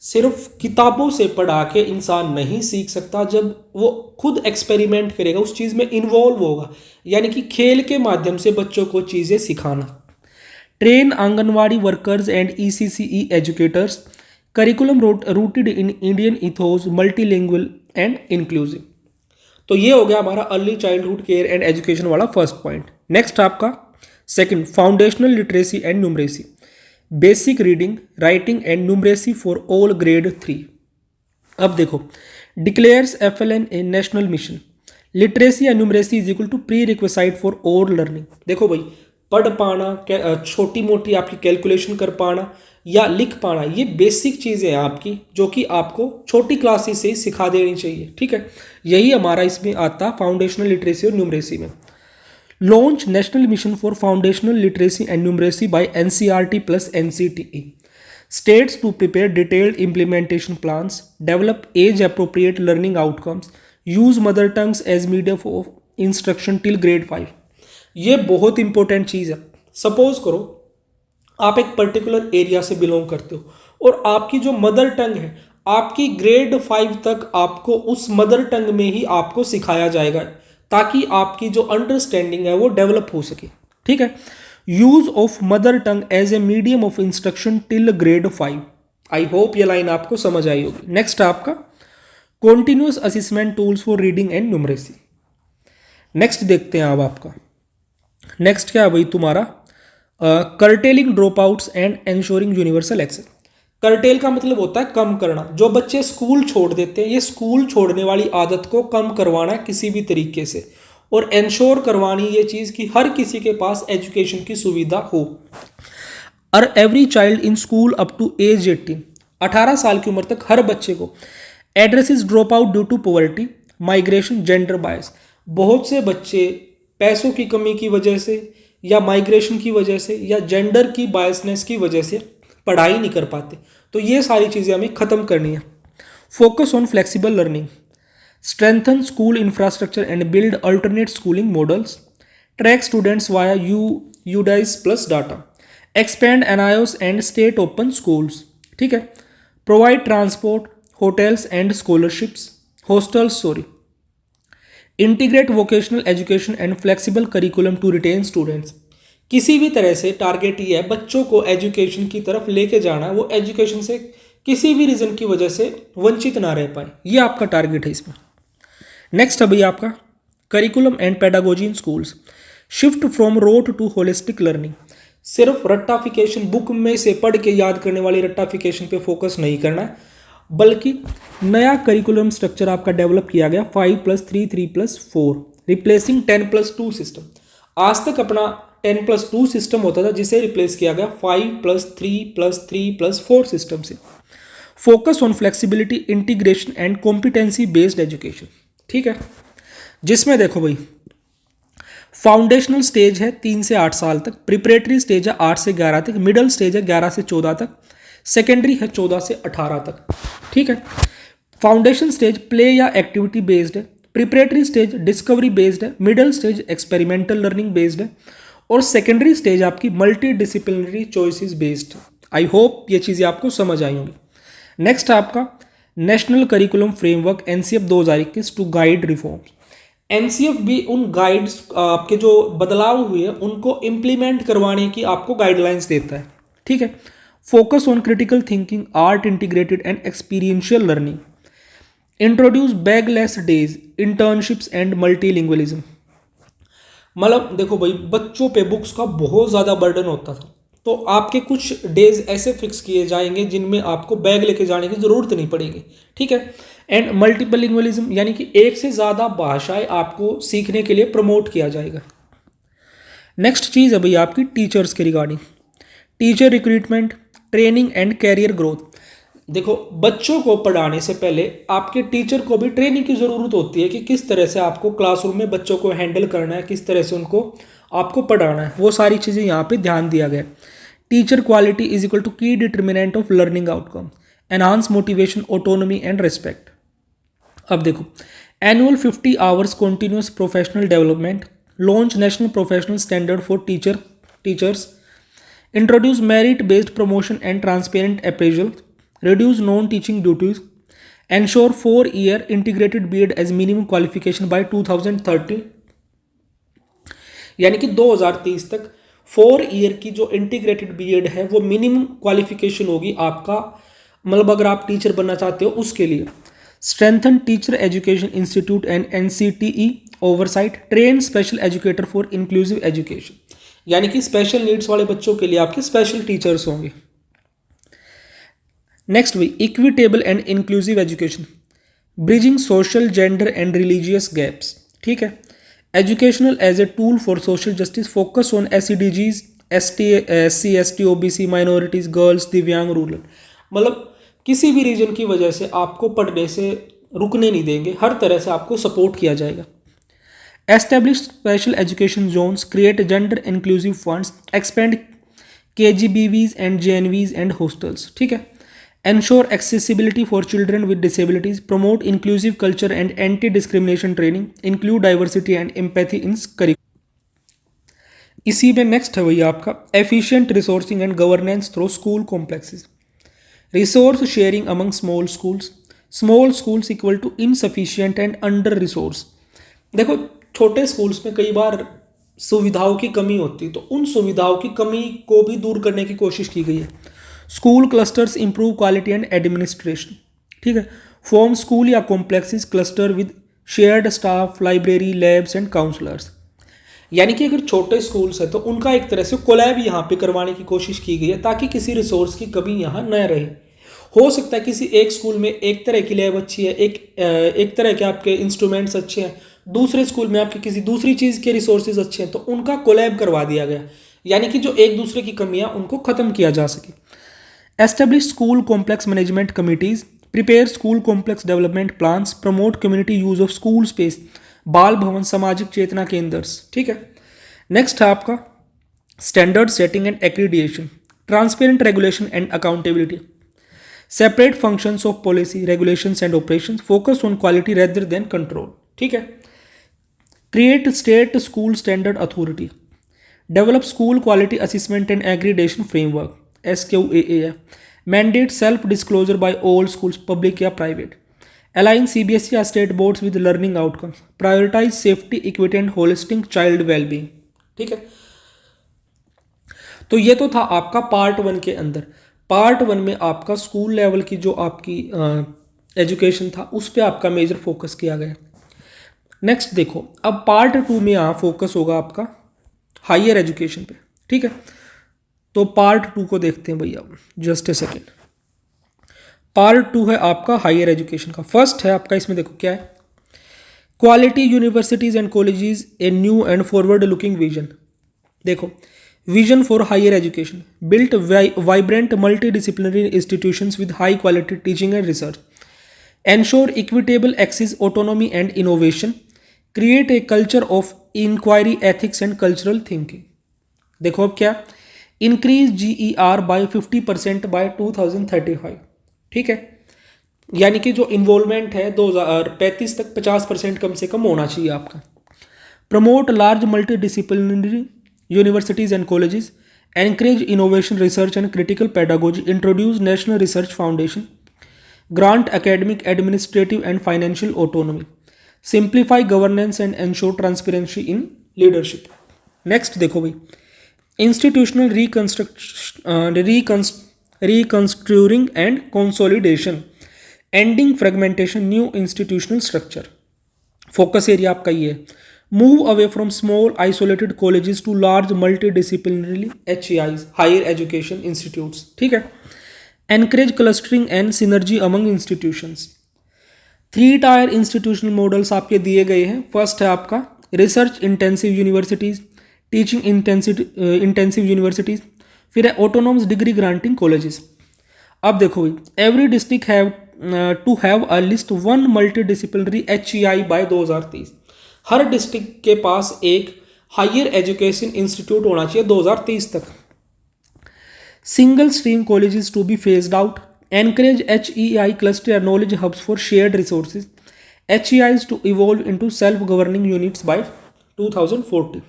सिर्फ किताबों से पढ़ा के इंसान नहीं सीख सकता, जब वो खुद एक्सपेरिमेंट करेगा, उस चीज़ में इन्वॉल्व होगा, यानी कि खेल के माध्यम से बच्चों को चीज़ें सिखाना। Train anganwadi workers and ECCE educators, curriculum rooted in Indian ethos, multilingual and inclusive. तो ये हो गया हमारा early childhood care and education वाला फर्स्ट पॉइंट। नेक्स्ट आपका second, foundational literacy and numeracy, basic reading writing and numeracy for all grade 3। अब देखो, declares FLN a national mission, literacy and numeracy is equal to prerequisite for all learning. देखो भाई, पढ़ पाना, छोटी मोटी आपकी कैलकुलेशन कर पाना या लिख पाना, ये बेसिक चीज़ें हैं आपकी जो कि आपको छोटी क्लासेस से ही सिखा देनी चाहिए, ठीक है। यही हमारा इसमें आता फाउंडेशनल लिटरेसी और न्यूमरेसी में। Launch national mission for foundational literacy and numeracy by NCERT plus NCTE states to prepare detailed implementation plans, develop age-appropriate learning outcomes, use mother tongues as medium of instruction till grade 5। ये बहुत important चीज़ है। Suppose करो आप एक particular area से belong करते हो और आपकी जो मदर टंग है, आपकी ग्रेड 5 तक आपको उस मदर टंग में ही आपको सिखाया जाएगा ताकि आपकी जो अंडरस्टैंडिंग है वो डेवलप हो सके, ठीक है। Use of mother tongue as a medium of instruction till grade 5। I hope ये लाइन आपको समझ आई होगी। नेक्स्ट आपका continuous assessment tools for reading and numeracy. Next देखते हैं अब आपका नेक्स्ट क्या है भाई तुम्हारा, curtailing drop outs and ensuring universal access. Curtail का मतलब होता है कम करना। जो बच्चे स्कूल छोड़ देते हैं, ये स्कूल छोड़ने वाली आदत को कम करवाना है किसी भी तरीके से, और इंश्योर करवानी ये चीज़ कि हर किसी के पास एजुकेशन की सुविधा हो। और every child in school up to age 18 साल की उम्र तक हर बच्चे को addresses dropout due to poverty, migration, gender bias. बहुत से बच्चे पैसों की कमी की वजह से या माइग्रेशन की वजह से या जेंडर की बायसनेस की वजह से पढ़ाई नहीं कर पाते, तो ये सारी चीज़ें हमें ख़त्म करनी है। Focus on flexible learning, strengthen school infrastructure and build alternate schooling models, track students via UDIS plus data, expand NIOS and state open schools, ठीक है। provide transport, hotels and scholarships, hostels, integrate vocational education and flexible curriculum to retain students। किसी भी तरह से target ये है बच्चों को एजुकेशन की तरफ लेके जाना, वो एजुकेशन से किसी भी रीज़न की वजह से वंचित ना रह पाए, ये आपका टारगेट है इसमें। नेक्स्ट अभी आपका curriculum and pedagogy in schools, shift from rote to holistic learning. सिर्फ रट्टाफिकेशन, बुक में से पढ़ के याद करने वाली रट्टाफिकेशन पे फोकस नहीं करना है, बल्कि नया करिकुलम स्ट्रक्चर आपका डेवलप किया गया 5+3 3+4, रिप्लेसिंग 10+2 सिस्टम। आज तक अपना 10+2 सिस्टम होता था जिसे रिप्लेस किया गया 5+3+3+4 सिस्टम से। Focus on flexibility, integration and competency based education, ठीक है। जिसमें देखो भाई, फाउंडेशनल स्टेज है 3 से 8 साल तक, प्रिपरेटरी स्टेज है 8 से 11 तक, मिडिल स्टेज है 11 से 14 तक, सेकेंडरी है 14 से 18 तक, ठीक है। फाउंडेशन स्टेज प्ले या एक्टिविटी बेस्ड है, प्रिपरेटरी स्टेज डिस्कवरी बेस्ड है, middle stage experimental learning based है, और सेकेंडरी स्टेज आपकी multidisciplinary choices based. I hope ये चीज़ें आपको समझ आई होंगी। नेक्स्ट आपका national curriculum framework NCF 2021 to guide reforms. NCF भी उन गाइड्स आपके जो बदलाव हुए हैं उनको इम्प्लीमेंट करवाने की आपको गाइडलाइंस देता है, ठीक है। Focus on critical thinking, art integrated and experiential learning, introduce bagless days, internships and multilingualism. मतलब देखो भाई, बच्चों पे बुक्स का बहुत ज़्यादा बर्डन होता था, तो आपके कुछ डेज ऐसे फिक्स किए जाएंगे जिनमें आपको बैग लेके जाने की ज़रूरत नहीं पड़ेगी, ठीक है। एंड मल्टीलिंगुअलिज्म यानी कि एक से ज़्यादा भाषाएं आपको सीखने के लिए प्रमोट किया जाएगा। नेक्स्ट चीज़ है भाई आपकी टीचर्स के regarding, teacher recruitment, training and career growth. देखो, बच्चों को पढ़ाने से पहले आपके टीचर को भी ट्रेनिंग की ज़रूरत होती है कि किस तरह से आपको क्लासरूम में बच्चों को हैंडल करना है, किस तरह से उनको आपको पढ़ाना है, वो सारी चीज़ें यहाँ पे ध्यान दिया गया। Teacher quality is equal to key determinant of learning outcome, enhance motivation, autonomy and respect. अब देखो, annual 50 hours continuous professional development, launch national professional standard for teachers, introduce merit based promotion and transparent appraisal, reduce non-teaching duties, ensure 4-year integrated B.Ed as minimum qualification by 2030। यानी कि 2030 तक 4 year की जो integrated B.Ed है वो minimum qualification होगी आपका, मतलब अगर आप टीचर बनना चाहते हो उसके लिए। Strengthen teacher education institute and NCTE oversight, train special educator for inclusive education, यानी कि स्पेशल नीड्स वाले बच्चों के लिए आपके स्पेशल टीचर्स होंगे। नेक्स्ट भाई, equitable and inclusive education, bridging social, gender and religious gaps, ठीक है। Educational as a tool for social justice, focus on SEDGs, SC ST OBC minorities, girls, divyang, rural. मतलब किसी भी रीजन की वजह से आपको पढ़ने से रुकने नहीं देंगे, हर तरह से आपको सपोर्ट किया जाएगा। Establish special education zones, create gender inclusive funds, expand KGBVs and JNVs and hostels, ठीक है। Ensure accessibility for children with disabilities, promote inclusive culture and anti discrimination training, include diversity and empathy in curriculum. इसी में next है भैया आपका efficient resourcing and governance through school complexes, resource sharing among small schools equal to insufficient and under resource. देखो छोटे schools में कई बार सुविधाओं की कमी होती है, तो उन सुविधाओं की कमी को भी दूर करने की कोशिश की गई है। School clusters improve quality and administration, ठीक है। फॉर्म स्कूल या complexes cluster with shared staff, library, labs and counsellors, यानी कि अगर छोटे स्कूल्स है तो उनका एक तरह से कोलैब यहाँ पे करवाने की कोशिश की गई है ताकि किसी रिसोर्स की कमी यहाँ न रहे। हो सकता है किसी एक स्कूल में एक तरह की लैब अच्छी है, एक तरह के आपके इंस्ट्रूमेंट्स अच्छे हैं, दूसरे स्कूल में आपके किसी दूसरी चीज़ के रिसोर्सेज अच्छे हैं, तो उनका कोलैब करवा दिया गया, यानी कि जो एक दूसरे की कमियाँ उनको ख़त्म किया जा सके। Establish school complex management committees, prepare school complex development plans, promote community use of school space, बाल भवन, सामाजिक चेतना केंद्र्स, ठीक है। नेक्स्ट है आपका standard setting and accreditation, transparent regulation and accountability, separate functions of policy, regulations and operations, focus on quality rather than control, ठीक है। Create state school standard authority, develop school quality assessment and accreditation framework, SQAAF, mandate self disclosure by all schools, public या private, align CBSE या state boards with learning outcomes, prioritise safety, equity and holistic child wellbeing, ठीक है। तो ये तो था आपका part 1 के अंदर। पार्ट 1 में आपका स्कूल लेवल की जो आपकी एजुकेशन था उस पर आपका मेजर फोकस किया गया। नेक्स्ट देखो, अब पार्ट 2 में यहाँ फोकस होगा आपका हायर एजुकेशन पे, ठीक है। तो पार्ट 2 को देखते हैं भैया, जस्ट ए सेकेंड। पार्ट 2 है आपका हायर एजुकेशन का। फर्स्ट है आपका, इसमें देखो क्या है, quality universities and colleges, a new and forward looking vision. देखो, vision for higher education, built vibrant multidisciplinary institutions with high quality teaching and research, ensure equitable access, autonomy and innovation, create a culture of inquiry, ethics and cultural thinking. देखो अब क्या, increase GER bye 50% bye 2035, ठीक है। यानी कि जो involvement है 2035 तक 50% कम से कम होना चाहिए आपका। Promote large multidisciplinary universities and colleges, encourage innovation, research and critical pedagogy, introduce national research foundation, grant academic, administrative and financial autonomy, simplify governance and ensure transparency in leadership. Next देखो भाई, institutional restructuring and consolidation, ending fragmentation, new institutional structure. Focus area आपका ये है, move away from small isolated colleges to large multi HEIs, higher education institutes, ठीक है। Encourage clustering and synergy among institutions. 3 tier institutional models आपके दिए गए हैं। First है आपका research intensive universities, teaching intensive universities, फिर है ऑटोनॉमस डिग्री ग्रांटिंग कॉलेजेस। अब देखो भाई, every district have to have a least 1 multidisciplinary HEI by 2023। हर डिस्ट्रिक्ट के पास एक हायर एजुकेशन इंस्टीट्यूट होना चाहिए 2030 तक। Single stream colleges to be phased out, encourage HEI cluster knowledge hubs for shared resources, HEIs to evolve into self governing units by 2040।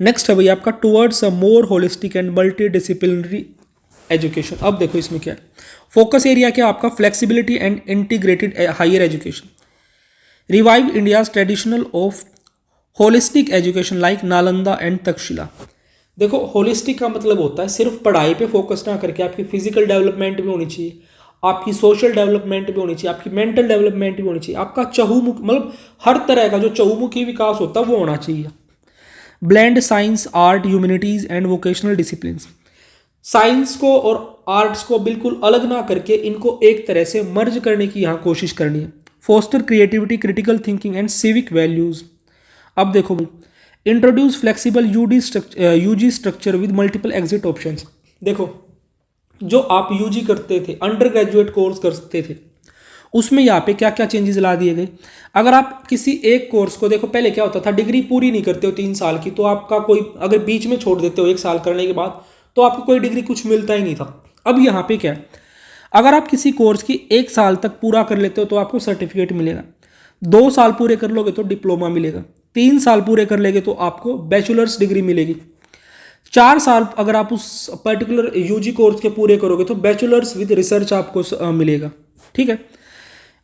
Next है भैया आपका towards a more holistic and multidisciplinary education. अब देखो इसमें क्या है, focus area क्या आपका, flexibility and integrated higher education, revive India's traditional of holistic education like Nalanda and Takshashila. देखो होलिस्टिक का मतलब होता है सिर्फ पढ़ाई पे फोकस ना करके आपकी फिजिकल डेवलपमेंट भी होनी चाहिए, आपकी सोशल डेवलपमेंट भी होनी चाहिए, आपकी मेंटल डेवलपमेंट भी होनी चाहिए, आपका चहुमुख मतलब हर तरह का जो चहुमुखी विकास होता है वो होना चाहिए। Blend science art humanities and vocational discipline, science को और आर्ट्स को बिल्कुल अलग ना करके इनको एक तरह से मर्ज करने की यहाँ कोशिश करनी है। Foster creativity, critical thinking and civic values. अब देखो भाई, introduce flexible UG structure with multiple exit options. देखो जो आप यूजी करते थे, अंडर ग्रेजुएट कोर्स करते थे, उसमें यहाँ पे क्या क्या चेंजेस ला दिए गए। अगर आप किसी एक कोर्स को, देखो पहले क्या होता था, डिग्री पूरी नहीं करते हो 3 साल की तो आपका कोई, अगर बीच में छोड़ देते हो 1 साल करने के बाद तो आपको कोई डिग्री कुछ मिलता ही नहीं था। अब यहाँ पे क्या है, अगर आप किसी कोर्स की 1 साल तक पूरा कर लेते हो तो आपको सर्टिफिकेट मिलेगा, 2 साल पूरे कर लोगे तो डिप्लोमा मिलेगा, 3 साल पूरे कर लेंगे तो आपको बैचलर्स डिग्री मिलेगी, 4 साल अगर आप उस पर्टिकुलर यूजी कोर्स के पूरे करोगे तो बैचलर्स विद रिसर्च आपको मिलेगा। ठीक है,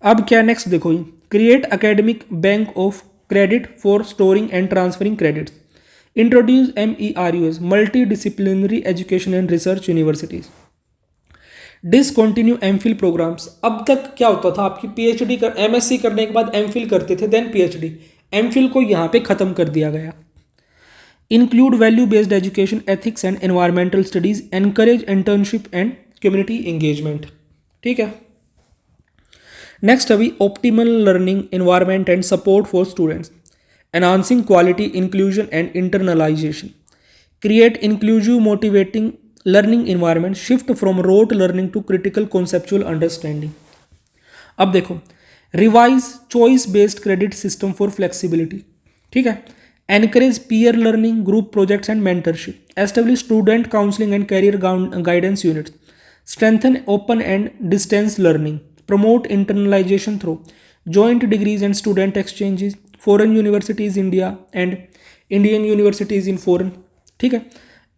अब क्या नेक्स्ट देखो, create academic bank of credit for storing and transferring credits, introduce MERUs multidisciplinary education and research universities, discontinue MPhil programmes. अब तक क्या होता था, आपकी पीएचडी कर MSc करने के बाद एमफिल करते थे, देन पीएचडी, एमफिल को यहाँ पे खत्म कर दिया गया। Include value based education, ethics and environmental studies, encourage internship and community engagement. ठीक है, नेक्स्ट अभी optimal learning environment and support for students, enhancing quality inclusion and internationalisation, create inclusive motivating learning environment, shift from rote learning to critical conceptual understanding. अब देखो, revise choice based credit system for flexibility. ठीक है, encourage peer learning, group projects and mentorship, establish student counselling and career guidance units, strengthen open and distance learning, promote internalization through joint degrees and student exchanges, foreign universities India and Indian universities in foreign. ठीक है,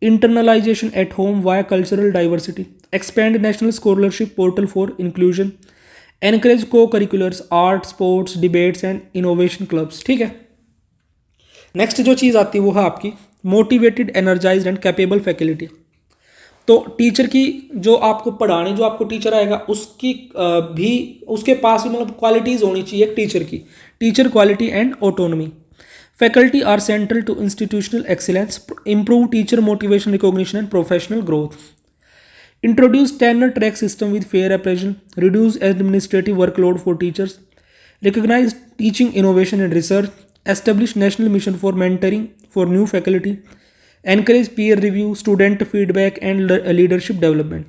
internalization at home via cultural diversity, expand national scholarship portal for inclusion, encourage co-curriculars, art, sports, debates and innovation clubs. ठीक है, next जो चीज़ आती है वो है आपकी motivated, energised and capable faculty. तो टीचर की जो आपको पढ़ाने, जो आपको टीचर आएगा उसकी भी, उसके पास भी मतलब क्वालिटीज़ होनी चाहिए एक टीचर की, teacher quality and autonomy. Faculty are central to institutional excellence, improve teacher motivation, recognition and professional growth. Introduce tenure track system with fair appraisal, reduce administrative workload for teachers, recognise teaching innovation and research, establish national mission for mentoring for new faculty, encourage peer review, student feedback and leadership development,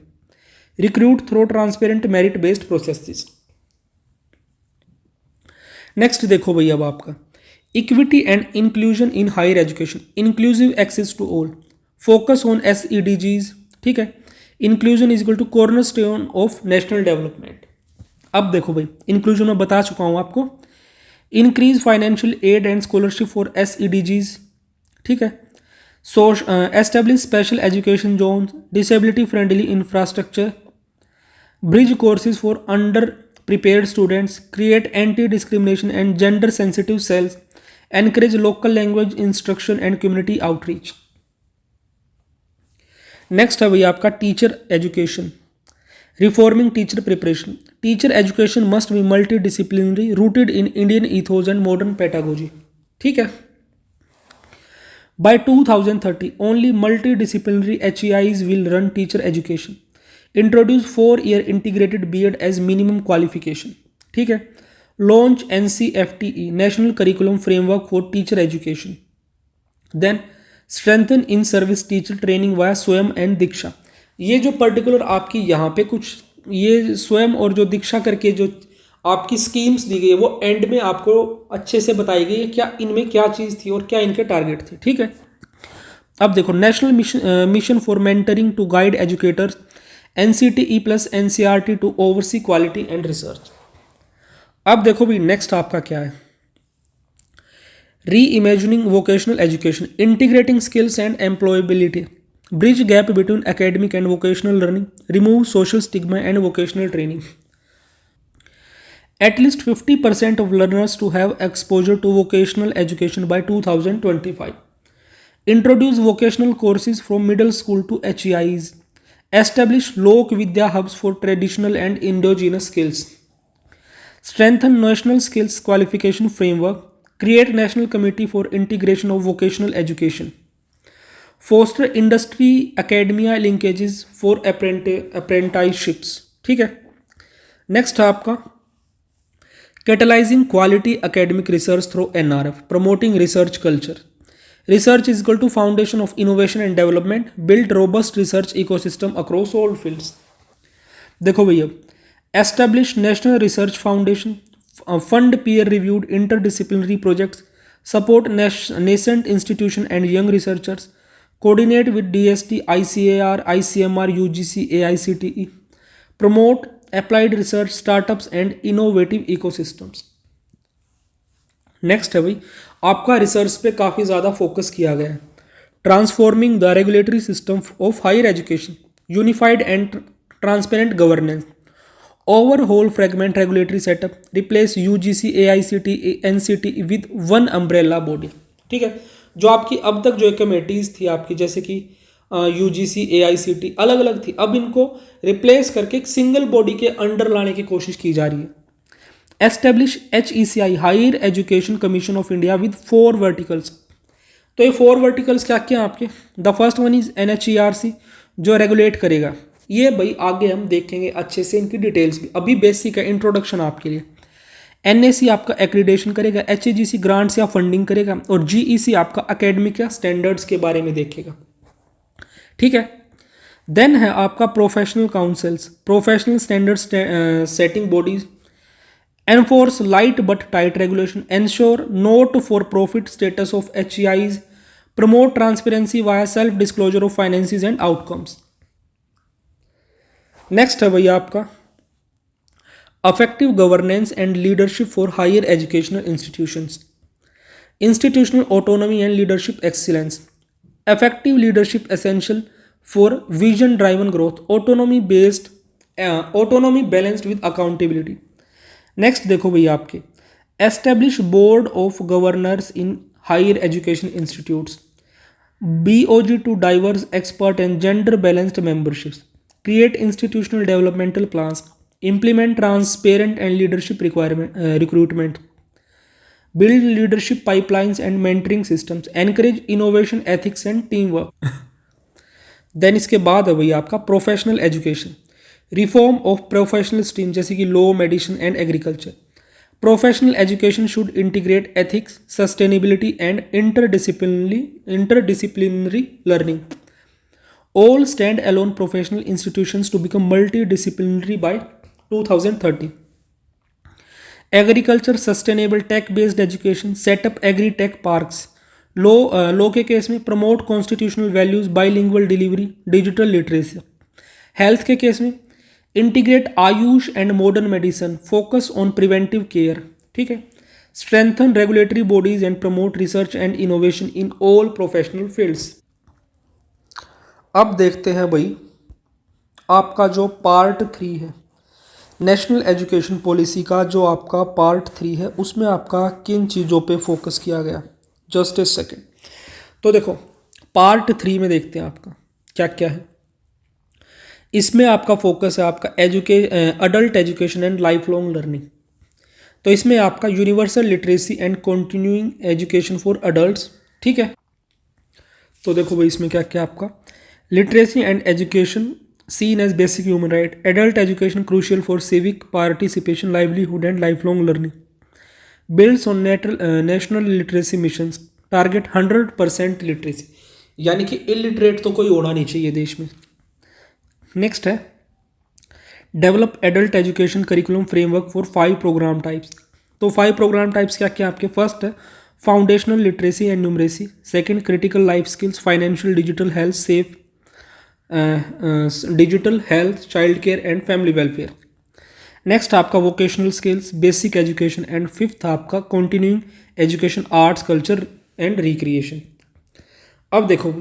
recruit through transparent merit based processes. Next देखो भैया, अब आपका equity and inclusion in higher education, inclusive access to all, focus on SEDGs। ठीक है, inclusion is equal to cornerstone of national development. अब देखो भाई, inclusion में बता चुका हूँ आपको, increase financial aid and scholarship for SEDGs। ठीक है, so establish special education zones, disability friendly infrastructure, bridge courses for under prepared students, create anti discrimination and gender sensitive cells, encourage local language instruction and community outreach. Next है भैया आपका teacher education, reforming teacher preparation, teacher education must be multidisciplinary, rooted in Indian ethos and modern pedagogy. ठीक है, by 2030 only multidisciplinary HEIs will run teacher education, introduce 4-year integrated B.Ed as minimum qualification. ठीक है, launch NCFTE national curriculum framework for teacher education, then strengthen in service teacher training via स्वयं and दीक्षा। ये जो particular आपकी यहाँ पे कुछ ये स्वयं और जो दीक्षा करके जो आपकी स्कीम्स दी गई है वो एंड में आपको अच्छे से बताई गई है क्या इनमें क्या चीज़ थी और क्या इनके टारगेट थे। ठीक है, अब देखो, national mission for mentoring to guide educators, NCTE plus NCERT to oversee quality and research. अब देखो भी नेक्स्ट आपका क्या है, reimagining vocational education, integrating skills and employability, bridge gap between academic and vocational learning, remove social stigma and vocational training. At least 50% of learners to have exposure to vocational education by 2025. Introduce vocational courses from middle school to HEIs. Establish Lok Vidya hubs for traditional and indigenous skills. Strengthen national skills qualification framework. Create national committee for integration of vocational education. Foster industry academia linkages for apprenticeships. ठीक है. Next है आपका catalyzing quality academic research through NRF, promoting research culture. Research is equal to foundation of innovation and development. Build robust research ecosystem across all fields. देखो भैया, establish national research foundation, fund peer reviewed interdisciplinary projects, support nascent institution and young researchers, coordinate with DST, ICAR, ICMR, UGC, AICTE, promote applied research startups and innovative ecosystems. Next है भाई, आपका research पे काफ़ी ज़्यादा focus किया गया है. Transforming the regulatory system of higher education, unified and transparent governance, overhaul fragment regulatory setup, replace UGC, AICTE, NCTE with one umbrella body. ठीक है, जो आपकी अब तक जो कमेटीज़ थी आपकी, जैसे कि UGC, AICTE अलग अलग थी, अब इनको रिप्लेस करके एक सिंगल बॉडी के अंडर लाने की कोशिश की जा रही है. Establish HECI, higher education commission of India with 4 verticals. तो ये 4 वर्टिकल्स क्या क्या आपके? The first one is NHERC जो रेगुलेट करेगा. ये भाई आगे हम देखेंगे अच्छे से इनकी डिटेल्स भी, अभी बेसिक है, इंट्रोडक्शन आपके लिए. NAC आपका एक्रीडेशन करेगा, HAGC ग्रांट्स या फंडिंग करेगा, और GEC आपका एकेडमिक या स्टैंडर्ड्स के बारे में देखेगा. ठीक है. देन है आपका professional councils, professional standard setting bodies, enforce light but tight regulation, ensure not for profit status of HEIs, promote transparency via self disclosure of finances and outcomes. Next है भैया आपका effective governance and leadership for higher educational institutions, institutional autonomy and leadership excellence, effective leadership essential for vision driven growth, autonomy balanced with accountability. Next देखो भैया आपके establish board of governors in higher education institutes, BOG to diverse expert and gender balanced memberships, create institutional developmental plans, implement transparent and leadership recruitment, build leadership pipelines and mentoring systems, encourage innovation, ethics and teamwork. Then इसके बाद है भैया आपका professional education, reform of professional stream जैसे कि law, medicine and agriculture. Professional education should integrate ethics, sustainability and interdisciplinary learning. All stand-alone professional institutions to become multidisciplinary by 2030. Agriculture, sustainable tech-based education, set up agri-tech parks. Law के case में promote constitutional values, bilingual delivery, digital literacy. Health के case में integrate Ayush and modern medicine, focus on preventive care. ठीक है. Strengthen regulatory bodies and promote research and innovation in all professional fields. अब देखते हैं भाई आपका जो पार्ट 3 है नेशनल एजुकेशन पॉलिसी का, जो आपका पार्ट 3 है उसमें आपका किन चीज़ों पे फोकस किया गया. Just a second. तो देखो पार्ट 3 में देखते हैं आपका क्या क्या है. इसमें आपका फोकस है आपका adult education and life long learning. तो इसमें आपका universal literacy and continuing education for adults. ठीक है. तो देखो भाई इसमें क्या क्या आपका literacy and education seen as basic human right, adult education crucial for civic participation, livelihood and lifelong learning, builds on national literacy missions, target 100% literacy, यानी कि illiterate तो कोई होना नहीं चाहिए देश में. नेक्स्ट है develop adult education curriculum framework for 5 programme types. तो 5 प्रोग्राम टाइप्स क्या क्या आपके. फर्स्ट है foundational literacy and numeracy, second critical life skills, financial, digital health, safe digital health, child care and family welfare. Next आपका vocational skills, basic education and fifth आपका continuing education, arts, culture and recreation. अब देखो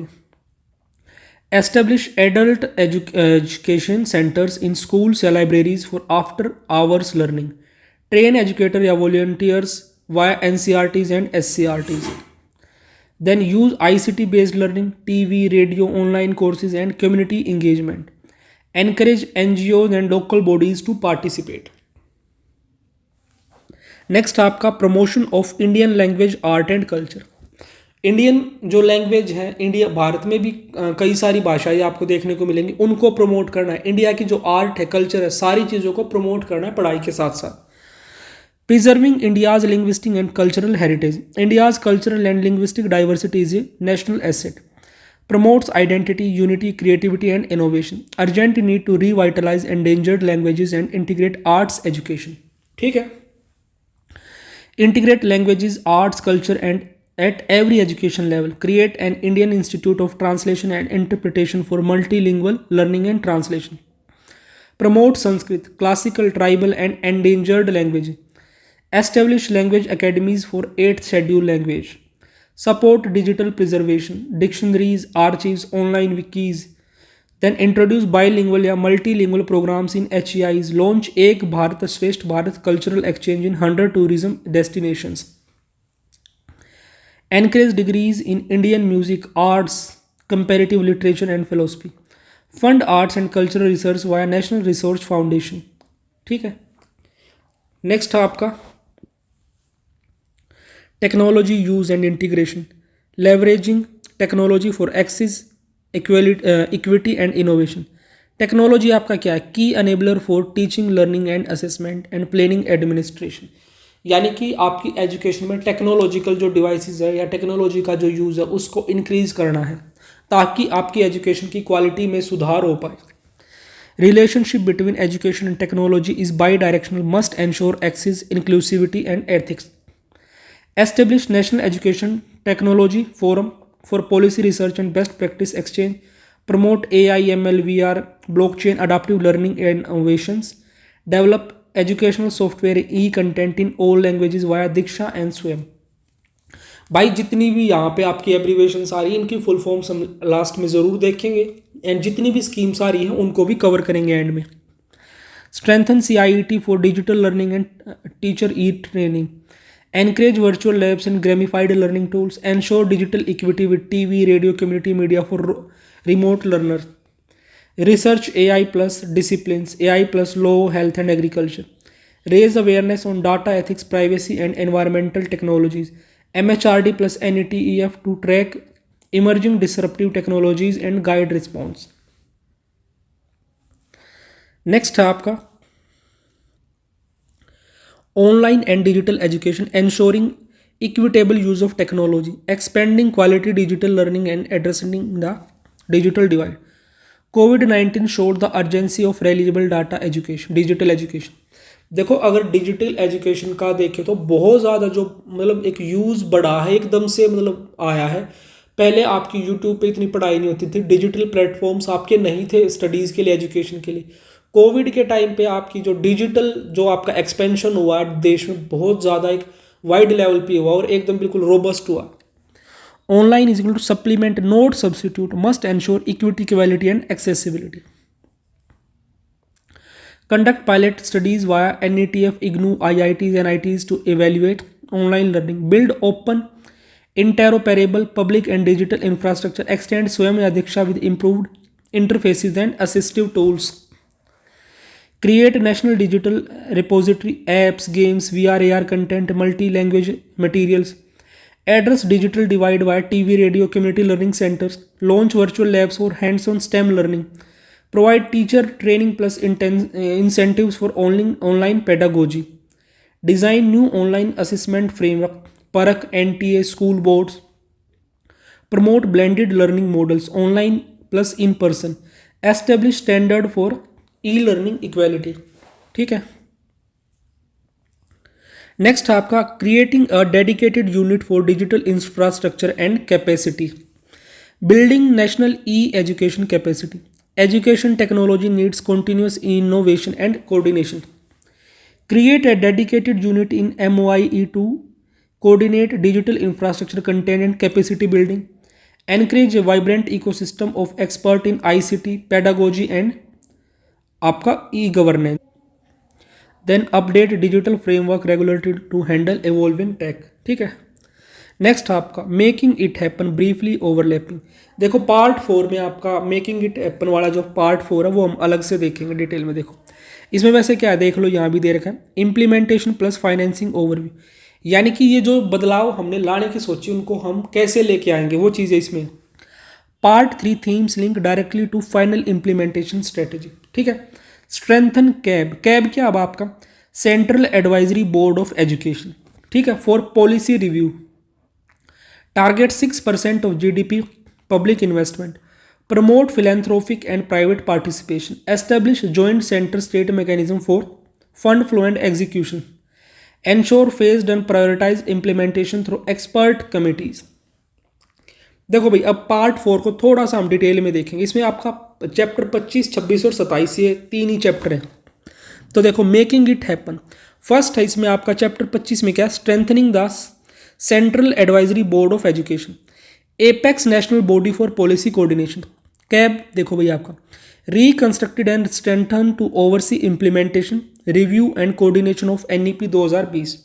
establish adult education centres in schools या libraries for after hours learning, train educator या volunteers via NCRTs and SCRTs. Then use ICT based learning, TV, radio, online courses and community engagement. encourage NGOs and local bodies to participate. Next आपका promotion of Indian language art and culture. Indian जो language है, India Bharat में भी कई सारी भाषाएं आपको देखने को मिलेंगी, उनको प्रमोट करना है। इंडिया की जो आर्ट है, कल्चर है, सारी चीज़ों को प्रमोट करना है पढ़ाई के साथ साथ। Preserving India's linguistic and cultural heritage. India's cultural and linguistic diversity is a national asset. Promotes identity, unity, creativity, and innovation. Urgent need to revitalize endangered languages and integrate arts education. ठीक है, integrate languages, arts, culture, and at every education level. Create an Indian Institute of Translation and Interpretation for multilingual learning and translation. Promote Sanskrit, classical, tribal, and endangered language. Establish language academies for 8th schedule language. Support digital preservation, dictionaries, archives, online wikis. Then introduce bilingual या multilingual programs in HEIs. Launch एक भारत श्रेष्ठ Bharat cultural exchange in 100 tourism destinations. Encourage degrees in Indian music, arts, comparative literature and philosophy. Fund arts and cultural research via National Research Foundation. ठीक है, next है आपका technology use and integration, leveraging technology for access, equity and innovation. Technology आपका क्या है? Key enabler for teaching, learning and assessment and planning administration. यानी कि आपकी एजुकेशन में टेक्नोलॉजिकल जो डिवाइसेस है या टेक्नोलॉजी का जो यूज़ है उसको इंक्रीज करना है ताकि आपकी एजुकेशन की क्वालिटी में सुधार हो पाए। Relationship between education and technology is bidirectional, must ensure access, inclusivity and ethics. Establish National Education Technology Forum for Policy Research and Best Practice Exchange. Promote AI, ML, VR, blockchain, adaptive learning and innovations. Develop educational software, e-content in all languages via Diksha and Swayam. भाई जितनी भी यहाँ पे आपकी abbreviations आ रही हैं, इनकी full forms हम लास्ट में ज़रूर देखेंगे एंड जितनी भी स्कीम्स आ रही हैं उनको भी कवर करेंगे एंड में। Strengthen CIET for digital learning and teacher e-training. Encourage virtual labs and gamified learning tools. Ensure digital equity with TV, radio, community media for remote learners. Research AI plus disciplines, AI plus law, health and agriculture. Raise awareness on data ethics, privacy and environmental technologies. MHRD plus NETEF to track emerging disruptive technologies and guide response. Next है आपका online and digital education, ensuring equitable use of technology, expanding quality digital learning and addressing the digital divide. COVID-19 showed the urgency of reliable data education, digital education. देखो अगर digital education का देखें तो बहुत ज़्यादा जो मतलब एक यूज़ बढ़ा है, एकदम से मतलब आया है। पहले आपकी यूट्यूब पे इतनी पढ़ाई नहीं होती थी, डिजिटल प्लेटफॉर्म्स आपके नहीं थे स्टडीज़ के लिए, एजुकेशन के लिए। कोविड के टाइम पे आपकी जो डिजिटल जो आपका एक्सपेंशन हुआ देश में बहुत ज़्यादा एक वाइड लेवल पे हुआ और एकदम बिल्कुल रोबस्ट हुआ। Online is equal to supplement not substitute, must ensure equity, quality and accessibility. Conduct pilot studies via NETF, IGNOU, IITs and ITs to evaluate online learning. Build open interoperable public and digital infrastructure. Extend Swayam and Diksha with improved interfaces and assistive tools. Create national digital repository, apps, games, VR, AR content, multi-language materials. Address digital divide via TV, radio, community learning centers. Launch virtual labs for hands-on STEM learning. Provide teacher training plus incentives for online pedagogy. Design new online assessment framework, Parak, NTA, school boards. Promote blended learning models, online plus in person. Establish standard for e-learning equality. ठीक है, next है आपका creating a dedicated unit for digital infrastructure and capacity, building national e education capacity. Education technology needs continuous innovation and coordination. Create a dedicated unit in MOIE to coordinate digital infrastructure, content and capacity building. Encourage a vibrant ecosystem of expert in ICT, pedagogy and आपका e-governance. Then update digital framework regulatory to handle evolving tech. ठीक है, next आपका making it happen briefly overlapping. देखो part 4 में आपका making it happen वाला जो part 4 है वो हम अलग से देखेंगे डिटेल में। देखो इसमें वैसे क्या है, देख लो यहाँ भी दे रखा है इम्प्लीमेंटेशन प्लस फाइनेंसिंग ओवरव्यू, यानी कि ये जो बदलाव हमने लाने की सोची उनको हम कैसे लेके आएंगे वो चीज़ है इसमें। Part 3 themes link directly to final implementation strategy. ठीक है, स्ट्रेंथन कैब, कैब क्या अब आपका central advisory board of education. ठीक है, for policy review, target 6% of GDP public investment, promote philanthropic and private participation, establish joint center state mechanism for fund flow and execution, ensure phased and prioritized implementation through expert committees। देखो भाई अब part 4 को थोड़ा सा हम detail में देखेंगे। इसमें आपका चैप्टर 25, 26 और 27 ये 3 ही चैप्टर हैं। तो देखो मेकिंग इट हैपन फर्स्ट है, इसमें आपका चैप्टर 25 में क्या, strengthening the central advisory board of education, apex national body for policy coordination. CAB देखो भाई आपका reconstructed and strengthen to oversee implementation, review and coordination of NEP 2020।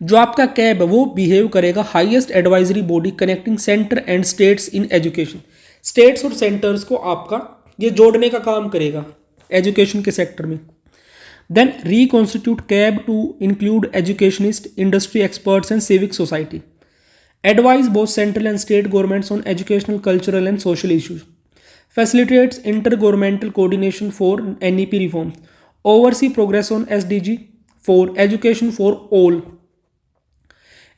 जो आपका कैब है वो बिहेव करेगा highest advisory body connecting centre and states in education. States और centres को आपका ये जोड़ने का काम करेगा एजुकेशन के सेक्टर में। Then reconstitute CAB to include educationist, industry experts and civic society, advise both central and state governments on educational, cultural and social issues, facilitates intergovernmental coordination for NEP reform, oversee progress on SDG 4 education for all,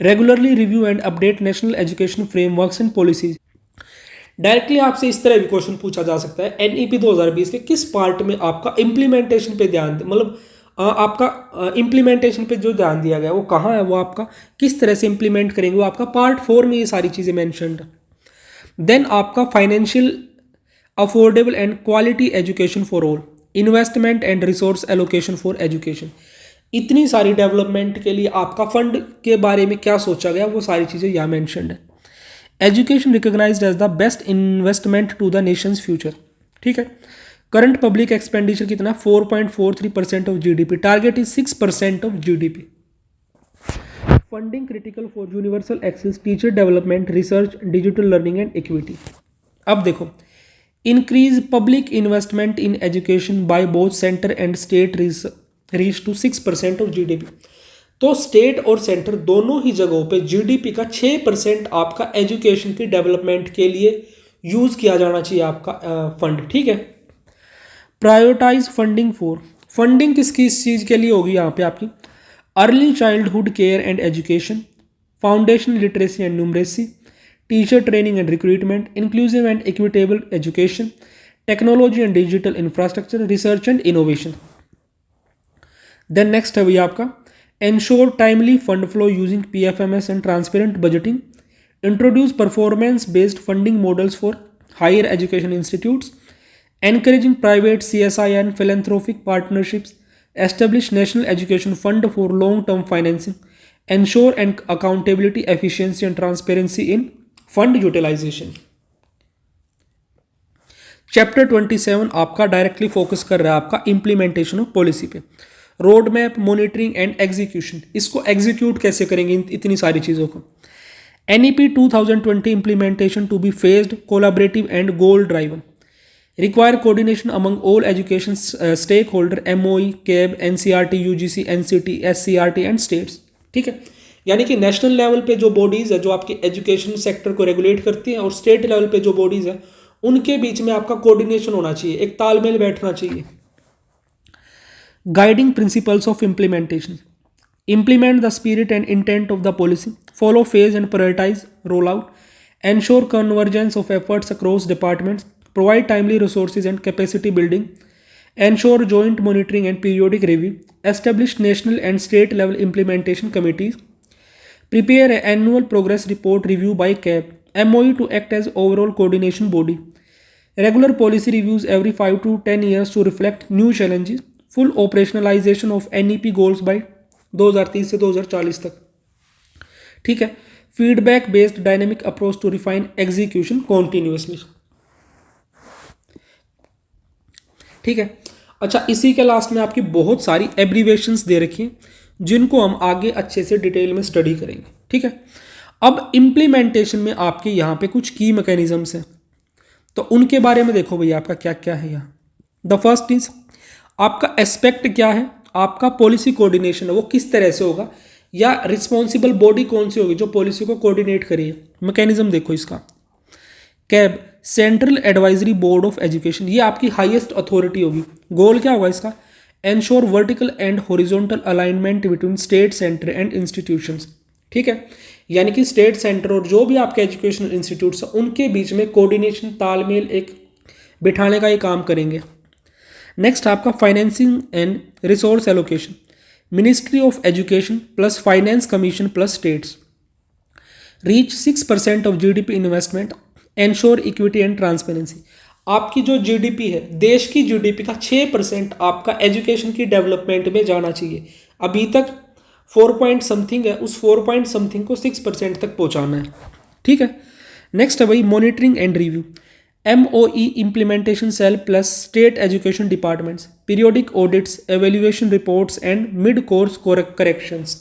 regularly review and update national education frameworks and policies। Directly आपसे इस तरह भी question पूछा जा सकता है NEP 2020 के किस पार्ट में आपका इम्प्लीमेंटेशन पे ध्यान, मतलब आपका इम्प्लीमेंटेशन पे जो ध्यान दिया गया वो कहाँ है, वो आपका किस तरह से इम्प्लीमेंट करेंगे, वो आपका पार्ट 4 में ये सारी चीज़ें मैंशनड है। देन आपका financial affordable and quality education for all, investment and resource allocation for education. इतनी सारी डेवलपमेंट के लिए आपका फंड के बारे में क्या सोचा गया वो सारी चीज़ें यहाँ मैंशनड है। Education recognised as the best investment to the nation's future. ठीक है, करंट पब्लिक एक्सपेंडिचर कितना 4.43% of GDP, target is 6% of GDP. Funding critical for universal access, teacher development, research, digital learning and equity. अब देखो increase public investment in education by both centre and state reach to 6% of GDP. तो state और centre दोनों ही जगहों पे GDP का 6% आपका एजुकेशन की डेवलपमेंट के लिए यूज किया जाना चाहिए आपका फंड। ठीक है, प्रायोरिटाइज फंडिंग फॉर, फंडिंग किस चीज़ के लिए होगी यहाँ पे आपकी, early childhood care and education, foundation literacy and numeracy, teacher training and recruitment, inclusive and equitable education, technology and digital infrastructure, research and innovation. Then next है भैया आपका ensure timely fund flow using PFMS and transparent budgeting, introduce performance based funding models for higher education institutes, encouraging private CSI and philanthropic partnerships, establish national education fund for long-term financing, ensure and accountability, efficiency and transparency in fund utilization। Chapter 27 आपका directly focus कर रहा है आपका implementation of policy पे, road map, monitoring and execution. इसको execute कैसे करेंगे इतनी सारी चीज़ों को। NEP 2020 implementation to be phased, collaborative and goal driven, require coordination among all education stakeholder, MOE, CAB, NCERT, UGC, NCT, SCERT and states। ठीक है, यानी कि नेशनल लेवल पे जो बॉडीज़ है जो आपके एजुकेशन सेक्टर को रेगुलेट करती हैं और स्टेट लेवल पे जो बॉडीज़ है उनके बीच में आपका कोऑर्डिनेशन होना चाहिए, एक तालमेल बैठना चाहिए। Guiding principles of implementation, implement the spirit and intent of the policy, follow phase and prioritize rollout, ensure convergence of efforts across departments, provide timely resources and capacity building, ensure joint monitoring and periodic review, establish national and state level implementation committees, prepare an annual progress report review by CAB, MOE to act as overall coordination body, regular policy reviews every 5 to 10 years to reflect new challenges, full operationalization of NEP goals by 2030 से 2040 तक। ठीक है, feedback based dynamic approach to refine execution continuously. ठीक है, अच्छा इसी के last में आपकी बहुत सारी एब्रीवेशंस दे रखी हैं जिनको हम आगे अच्छे से डिटेल में स्टडी करेंगे। ठीक है, अब इम्प्लीमेंटेशन में आपके यहाँ पे कुछ की मैकेनिज्म्स हैं, तो उनके बारे में देखो भैया आपका क्या क्या है यहाँ। द फर्स्ट इज आपका एस्पेक्ट क्या है, आपका पॉलिसी कोऑर्डिनेशन है वो किस तरह से होगा, या रिस्पॉन्सिबल बॉडी कौन सी होगी जो पॉलिसी को कोऑर्डिनेट करिए। मैकेनिज्म देखो इसका, cab central advisory board of education, ये आपकी हाईएस्ट अथॉरिटी होगी। गोल क्या होगा इसका, ensure vertical and horizontal alignment between state centre and institutions. ठीक है, यानी कि स्टेट सेंटर और जो भी आपके एजुकेशनल इंस्टीट्यूट्स हैं उनके बीच में कोऑर्डिनेशन तालमेल एक बिठाने का ये काम करेंगे। नेक्स्ट आपका financing and resource allocation, ministry of education plus finance commission plus states, reach 6% of GDP investment, ensure equity and transparency. आपकी जो जीडीपी है, देश की जीडीपी का 6% आपका एजुकेशन की डेवलपमेंट में जाना चाहिए। अभी तक 4 पॉइंट समथिंग है, उस 4 पॉइंट समथिंग को 6% तक पहुंचाना है। ठीक है, नेक्स्ट है भाई monitoring and review, MOE implementation cell plus state education departments, periodic audits, evaluation reports and mid course corrections.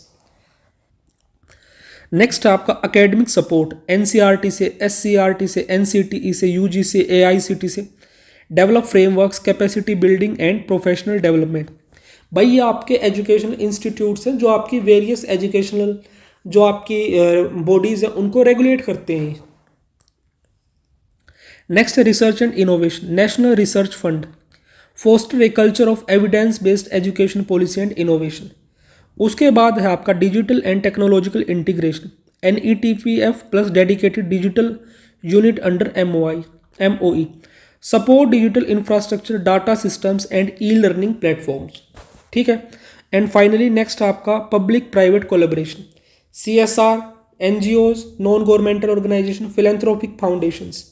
Next आपका एकेडमिक सपोर्ट, NCERT से, SCERT से, NCTE से, UG से, AICT से, develop frameworks, capacity building and professional development. भाई ये आपके educational institutes हैं जो आपकी वेरियस एजुकेशनल जो आपकी बॉडीज़ हैं उनको रेगुलेट करते हैं। Next research and innovation, national research fund, foster a culture of evidence based education policy and innovation. उसके बाद है आपका digital and technological integration, NETPF plus dedicated digital unit under MOE, support digital infrastructure, data systems and e learning platforms. ठीक है, and finally next आपका public private collaboration, CSR, NGOs, non governmental organisation, philanthropic foundations,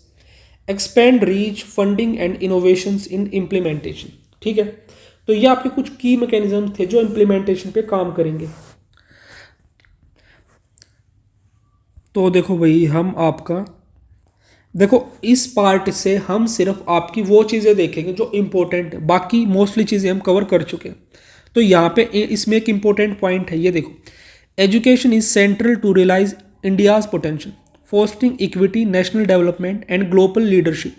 expand reach funding and innovations in implementation. ठीक है, तो ये आपके कुछ की मैकेनिज्म थे जो इम्प्लीमेंटेशन पे काम करेंगे। तो देखो भाई हम आपका देखो इस पार्ट से हम सिर्फ आपकी वो चीज़ें देखेंगे जो इम्पोर्टेंट है, बाकी मोस्टली चीज़ें हम कवर कर चुके हैं। तो यहाँ पे इसमें एक इम्पोर्टेंट पॉइंट है, ये देखो, education is central to realise India's potential, fostering equity, national development and global leadership.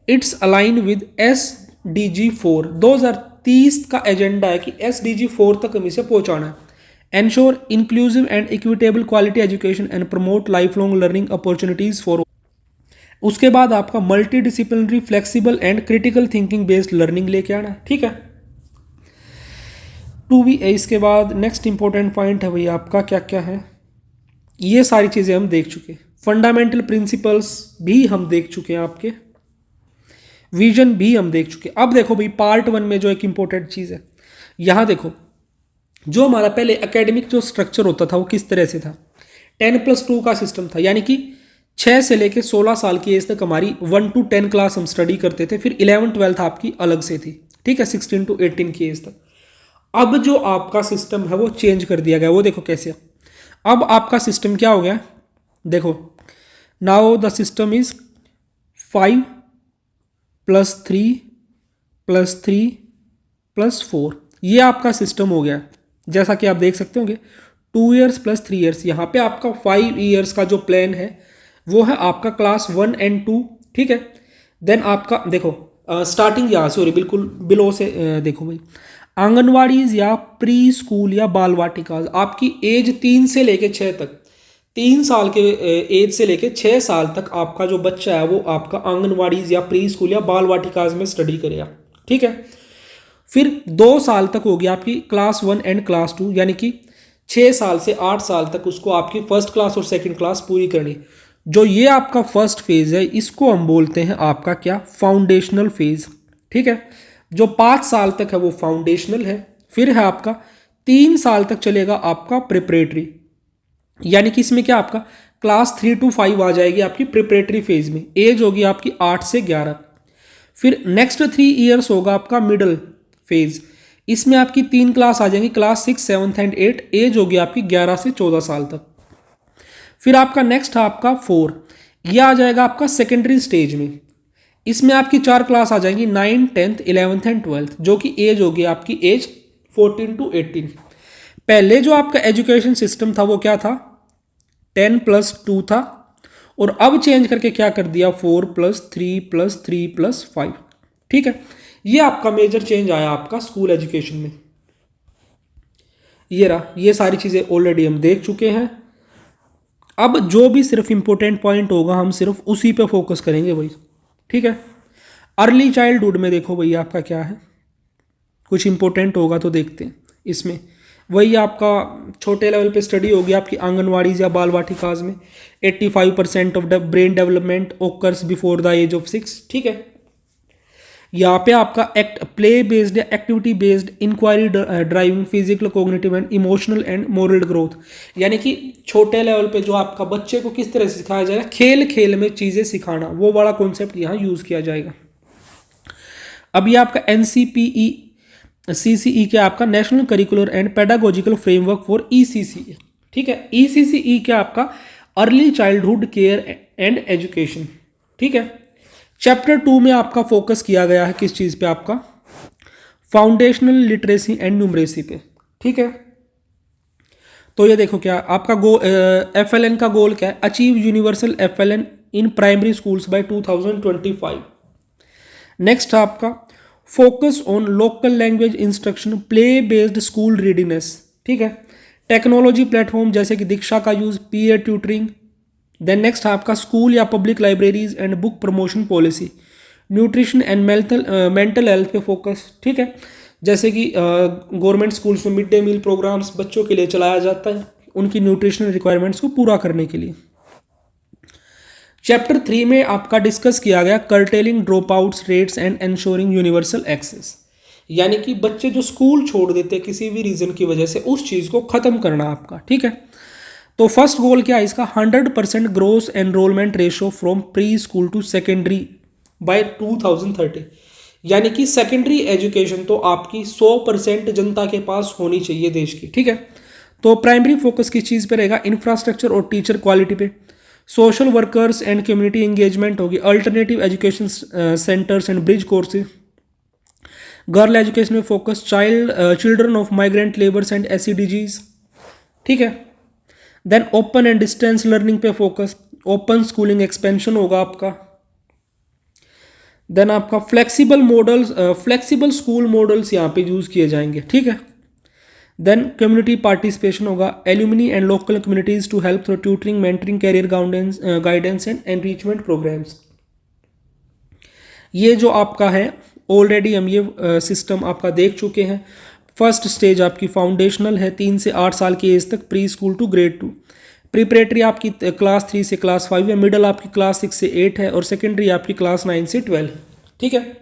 It's aligned with SDG 4, 2030 का एजेंडा है कि SDG 4 तक हमें से पहुंचाना है। Ensure inclusive and equitable quality education and promote lifelong learning opportunities for। उसके बाद आपका multi disciplinary, flexible and critical thinking based learning लेके आना है। ठीक है, इसके बाद नेक्स्ट इंपॉर्टेंट पॉइंट है भाई आपका क्या क्या है, ये सारी चीज़ें हम देख चुके। फंडामेंटल प्रिंसिपल्स भी हम देख चुके हैं, आपके विजन भी हम देख चुके। अब देखो भाई पार्ट 1 में जो एक इंपॉर्टेंट चीज़ है, यहाँ देखो जो हमारा पहले एकेडमिक जो स्ट्रक्चर होता था वो किस तरह से था, 10+2 का सिस्टम था, यानी कि 6 से लेके 16 साल की एज तक हमारी 1 to 10 क्लास हम स्टडी करते थे, फिर 11-12 आपकी अलग से थी। ठीक है, 16 to 18 की एज तक। अब जो आपका सिस्टम है वो चेंज कर दिया गया, वो देखो कैसे। अब आपका सिस्टम क्या हो गया, देखो, नाउ द सिस्टम इज 5 + 3 + 3 + 4, ये आपका सिस्टम हो गया। जैसा कि आप देख सकते होंगे 2 years + 3 years, यहाँ पे आपका 5 years का जो प्लान है वो है आपका क्लास 1 and 2। ठीक है, देन आपका देखो स्टार्टिंग या सॉरी बिल्कुल बिलो से देखो भाई, आंगनवाड़ीज या प्री स्कूल या बाल वाटिकाज, आपकी एज 3 से लेके 6 तक, 3 साल के एज से लेके 6 साल तक आपका जो बच्चा है वो आपका आंगनवाड़ीज या प्री स्कूल या बाल वाटिकाज में स्टडी करेगा। ठीक है, फिर 2 साल तक होगी आपकी क्लास 1 एंड क्लास 2, यानी कि 6 साल से 8 साल तक उसको आपकी फर्स्ट क्लास और सेकंड क्लास पूरी करनी। जो ये आपका फर्स्ट फेज है इसको हम बोलते हैं आपका क्या, फाउंडेशनल फेज। ठीक है, जो 5 साल तक है वो फाउंडेशनल है, फिर है आपका 3 साल तक चलेगा आपका प्रिपरेटरी, यानी कि इसमें क्या आपका क्लास 3 to 5 आ जाएगी आपकी प्रिपरेटरी फेज में, एज होगी आपकी 8 से 11। फिर नेक्स्ट 3 years होगा आपका मिडल फेज, इसमें आपकी 3 क्लास आ जाएंगी, क्लास 6, 7 and 8, एज होगी आपकी 11 से 14 साल तक। फिर आपका नेक्स्ट है आपका 4, यह आ जाएगा आपका सेकेंडरी स्टेज में, इसमें आपकी 4 क्लास आ जाएंगी, 9, 10th, 11th and 12th, जो कि एज होगी आपकी एज 14 to 18। पहले जो आपका एजुकेशन सिस्टम था वो क्या था, 10+2 था, और अब चेंज करके क्या कर दिया 4+3+3+5। ठीक है, ये आपका मेजर चेंज आया आपका स्कूल एजुकेशन में। ये रहा, ये सारी चीज़ें ऑलरेडी हम देख चुके हैं। अब जो भी सिर्फ इंपॉर्टेंट पॉइंट होगा हम सिर्फ उसी पे फोकस करेंगे भाई। ठीक है, अर्ली चाइल्डहुड में देखो भैया आपका क्या है, कुछ इंपॉर्टेंट होगा तो देखते हैं इसमें। वही आपका छोटे लेवल पे स्टडी होगी आपकी आंगनवाड़ी या बाल वाटिकाज में। 85% of brain development occurs before the age of 6। ठीक है, यहाँ पे आपका प्ले बेस्ड या activity based inquiry driving physical cognitive and emotional and moral growth, यानी कि छोटे लेवल पे जो आपका बच्चे को किस तरह से सिखाया जाएगा, खेल खेल में चीज़ें सिखाना, वो बड़ा कॉन्सेप्ट यहाँ यूज़ किया जाएगा। अब ये आपका NCPE CCE क्या आपका national curricular and pedagogical framework for ECCE। ठीक है, ECCE क्या आपका early childhood care and education. ठीक है, चैप्टर 2 में आपका फोकस किया गया है किस चीज़ पे, आपका फाउंडेशनल लिटरेसी एंड न्यूमरेसी पे। ठीक है, तो ये देखो क्या आपका FLN का गोल क्या है, achieve universal FLN in primary schools by 2025। Next आपका focus on local language instruction, play based school readiness. ठीक है, टेक्नोलॉजी प्लेटफॉर्म जैसे कि दीक्षा का use, peer tutoring. Then next आपका स्कूल या public libraries and book promotion policy, nutrition and mental health पे focus. ठीक है, जैसे कि गवर्नमेंट स्कूल्स में मिड डे मील प्रोग्राम्स बच्चों के लिए चलाया जाता है उनकी न्यूट्रिशनल रिक्वायरमेंट्स को पूरा करने के लिए। चैप्टर 3 में आपका डिस्कस किया गया curtailing drop outs rates and ensuring universal access, यानी कि बच्चे जो स्कूल छोड़ देते हैं किसी भी रीजन की वजह से, उस चीज़ को ख़त्म करना आपका। ठीक है, तो फर्स्ट गोल क्या है इसका, 100% gross enrolment ratio from pre school to secondary by 2030, यानी कि सेकेंडरी एजुकेशन तो आपकी 100% जनता के पास होनी चाहिए देश की। ठीक है, तो प्राइमरी फोकस किस चीज़ पे रहेगा, इंफ्रास्ट्रक्चर और टीचर क्वालिटी पे। Social workers and community engagement होगी, alternative education centres and bridge courses. Girl education में focus, children of migrant labours and SCDGs। ठीक है, then open and distance learning पे फोकस, ओपन स्कूलिंग एक्सपेंशन होगा आपका। Then आपका flexible school models यहाँ पे यूज किए जाएंगे। ठीक है, देन कम्युनिटी पार्टिसिपेशन होगा, alumni and local communities to help through tutoring, mentoring, career guidance and enrichment programmes. ये जो आपका है ऑलरेडी हम ये सिस्टम आपका देख चुके हैं। फर्स्ट स्टेज आपकी फाउंडेशनल है, 3 से 8 साल की एज तक, pre school to grade 2। Preparatory आपकी क्लास 3 से क्लास 5 है, मिडल आपकी क्लास 6 से 8 है, और सेकेंडरी आपकी क्लास 9 से 12 है। ठीक है,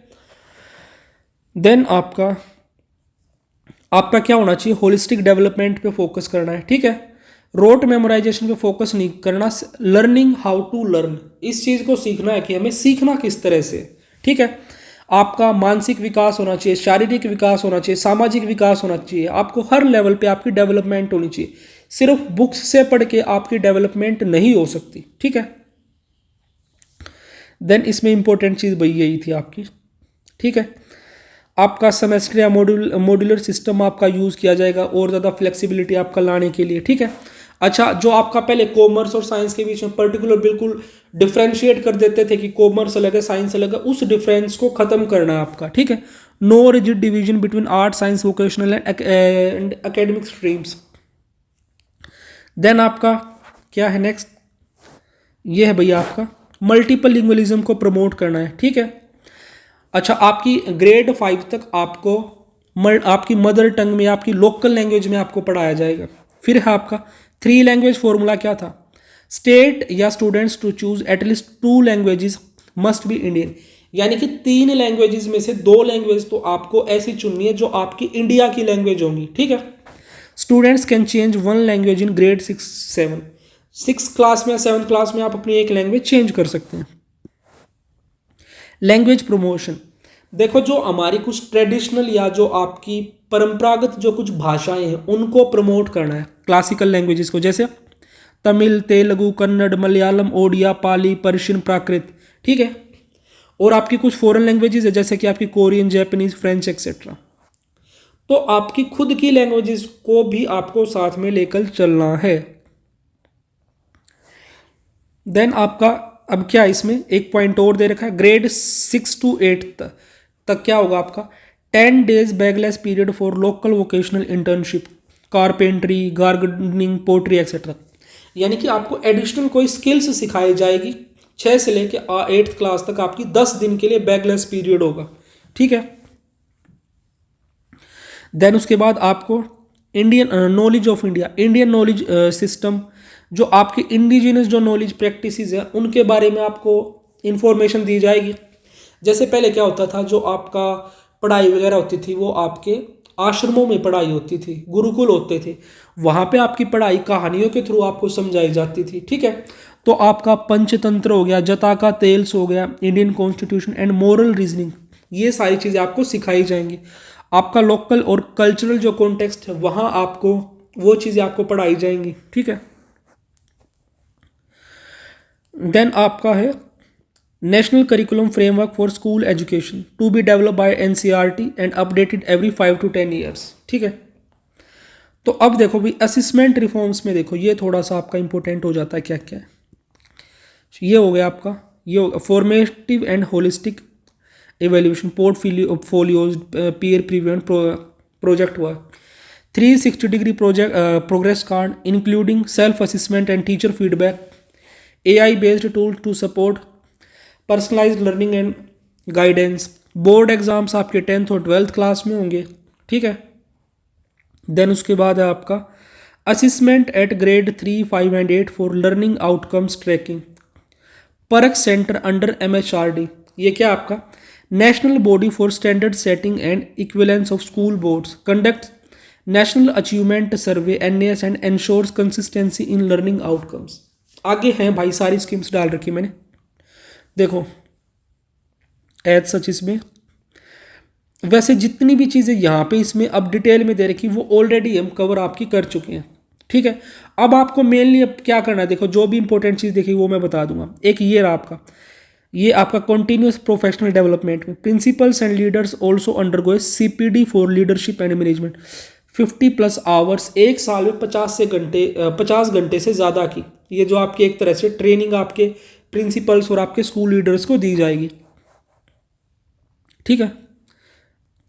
देन आपका क्या होना चाहिए, होलिस्टिक डेवलपमेंट पे फोकस करना है। ठीक है, रोट मेमोराइजेशन पे फोकस नहीं करना, लर्निंग हाउ टू लर्न, इस चीज़ को सीखना है कि हमें सीखना किस तरह से। ठीक है, आपका मानसिक विकास होना चाहिए, शारीरिक विकास होना चाहिए, सामाजिक विकास होना चाहिए, आपको हर लेवल पे आपकी डेवलपमेंट होनी चाहिए। सिर्फ बुक्स से पढ़ के आपकी डेवलपमेंट नहीं हो सकती। ठीक है, देन इसमें इंपॉर्टेंट चीज़ वही यही थी आपकी। ठीक है, आपका सेमेस्टर या मॉड्यूलर सिस्टम आपका यूज़ किया जाएगा और ज़्यादा फ्लेक्सिबिलिटी आपका लाने के लिए। ठीक है, अच्छा, जो आपका पहले कॉमर्स और साइंस के बीच में पर्टिकुलर बिल्कुल डिफ्रेंशिएट कर देते थे कि कॉमर्स अलग है साइंस अलग है, उस डिफरेंस को ख़त्म करना है आपका। ठीक है, no rigid division between art, science, vocational and academic streams. Then आपका क्या है नेक्स्ट, ये है भैया आपका मल्टीपल लिंग्विलिज्म को प्रमोट करना है। ठीक है, अच्छा, आपकी ग्रेड 5 तक आपको आपकी मदर टंग में, आपकी लोकल लैंग्वेज में आपको पढ़ाया जाएगा। फिर है आपका 3 लैंग्वेज फॉर्मूला क्या था, स्टेट या students to choose at least 2 languages must be Indian, यानी कि 3 लैंग्वेजेस में से 2 लैंग्वेज तो आपको ऐसी चुननी है जो आपकी इंडिया की लैंग्वेज होंगी। ठीक है, students can change 1 language in grade 6-7, 6 class में या 7th क्लास में आप अपनी एक लैंग्वेज चेंज कर सकते हैं। लैंग्वेज प्रमोशन, देखो जो हमारी कुछ ट्रेडिशनल या जो आपकी परंपरागत जो कुछ भाषाएं हैं उनको प्रमोट करना है, क्लासिकल लैंग्वेजेस को, जैसे तमिल, तेलुगु, कन्नड़, मलयालम, ओडिया, पाली, पर्शियन, प्राकृत। ठीक है, और आपकी कुछ फॉरेन लैंग्वेजेस है जैसे कि आपकी कोरियन, जापानीज, फ्रेंच एक्सेट्रा। तो आपकी खुद की लैंग्वेजेस को भी आपको साथ में लेकर चलना है। देन आपका अब क्या इसमें एक पॉइंट और दे रखा है, ग्रेड 6 to 8 तक क्या होगा आपका 10 days bagless period for local vocational internship, carpentry, gardening, pottery etcetera. यानी कि आपको एडिशनल कोई स्किल्स सिखाई जाएगी। 6 से लेके 8th क्लास तक आपकी 10 दिन के लिए बैगलेस पीरियड होगा, ठीक है। देन उसके बाद आपको Indian knowledge of India, Indian knowledge system, जो आपके इंडिजिनस जो नॉलेज प्रैक्टिसेस है उनके बारे में आपको इंफॉर्मेशन दी जाएगी। जैसे पहले क्या होता था, जो आपका पढ़ाई वगैरह होती थी वो आपके आश्रमों में पढ़ाई होती थी, गुरुकुल होते थे, वहाँ पे आपकी पढ़ाई कहानियों के थ्रू आपको समझाई जाती थी, ठीक है। तो आपका पंचतंत्र हो गया, जताका तेल्स हो गया, Indian constitution and moral reasoning, ये सारी चीज़ें आपको सिखाई जाएंगी। आपका लोकल और कल्चरल जो कॉन्टेक्स्ट है वहाँ आपको वो चीज़ें आपको पढ़ाई जाएंगी, ठीक है। देन आपका है national curriculum framework for school education to be develop by NCERT and updated every 5 to 10 years, ठीक है। तो अब देखो भाई असिस्मेंट रिफॉर्म्स में देखो ये थोड़ा सा आपका इंपॉर्टेंट हो जाता है, क्या क्या है। ये हो गया आपका, ये हो गया formative and holistic evaluation, portfolios, peer prevent project work, 360-degree project progress card including self assessment and teacher feedback, AI based tool to support personalized learning and guidance। Board exams आपके 10th और 12th class में होंगे, ठीक है। Then उसके बाद है आपका assessment at grade 3, 5 and 8 for learning outcomes tracking, Parakh centre under MHRD। ये क्या आपका national body for standard setting and equivalence of school boards conduct national achievement survey NAS and ensures consistency in learning outcomes. आगे हैं भाई सारी schemes डाल रखी मैंने, देखो एज सच इसमें वैसे जितनी भी चीज़ें यहाँ पे इसमें अब डिटेल में दे रखी वो ऑलरेडी हम कवर आपकी कर चुके हैं, ठीक है। अब आपको मेनली अब क्या करना है, देखो जो भी इंपॉर्टेंट चीज़ देखी वो मैं बता दूंगा। एक ये रहा आपका, ये आपका कॉन्टिन्यूस प्रोफेशनल डेवलपमेंट में principles and leaders also undergo CPD for leadership and management 50+ hours, एक साल में 50 घंटे से ज़्यादा की ये जो आपकी एक तरह से ट्रेनिंग आपके प्रिंसिपल्स और आपके स्कूल लीडर्स को दी जाएगी, ठीक है।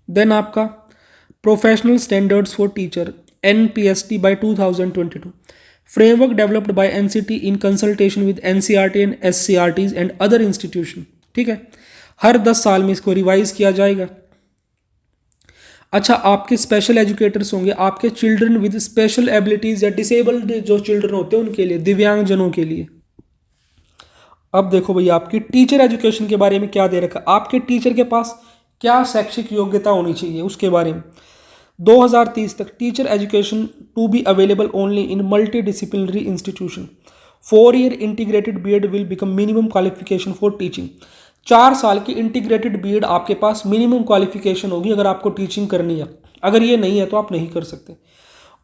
देन आपका professional standards for teacher NPST by 2022, framework developed by NCT in consultation with NCERT and SCRTs and other institution, ठीक है। हर 10 साल में इसको रिवाइज किया जाएगा। अच्छा, आपके स्पेशल एजुकेटर्स होंगे आपके चिल्ड्रन विद स्पेशल एबिलिटीज या डिसेबल्ड जो चिल्ड्रन होते हैं उनके लिए, दिव्यांगजनों के लिए। अब देखो भैया आपकी टीचर एजुकेशन के बारे में क्या दे रखा, आपके टीचर के पास क्या शैक्षिक योग्यता होनी चाहिए उसके बारे में। 2030 तक teacher education to be available only in multi disciplinary institution, 4 year integrated BEd will become minimum qualification for teaching. 4 साल की इंटीग्रेटेड बीएड आपके पास मिनिमम क्वालिफिकेशन होगी अगर आपको टीचिंग करनी है, अगर ये नहीं है तो आप नहीं कर सकते।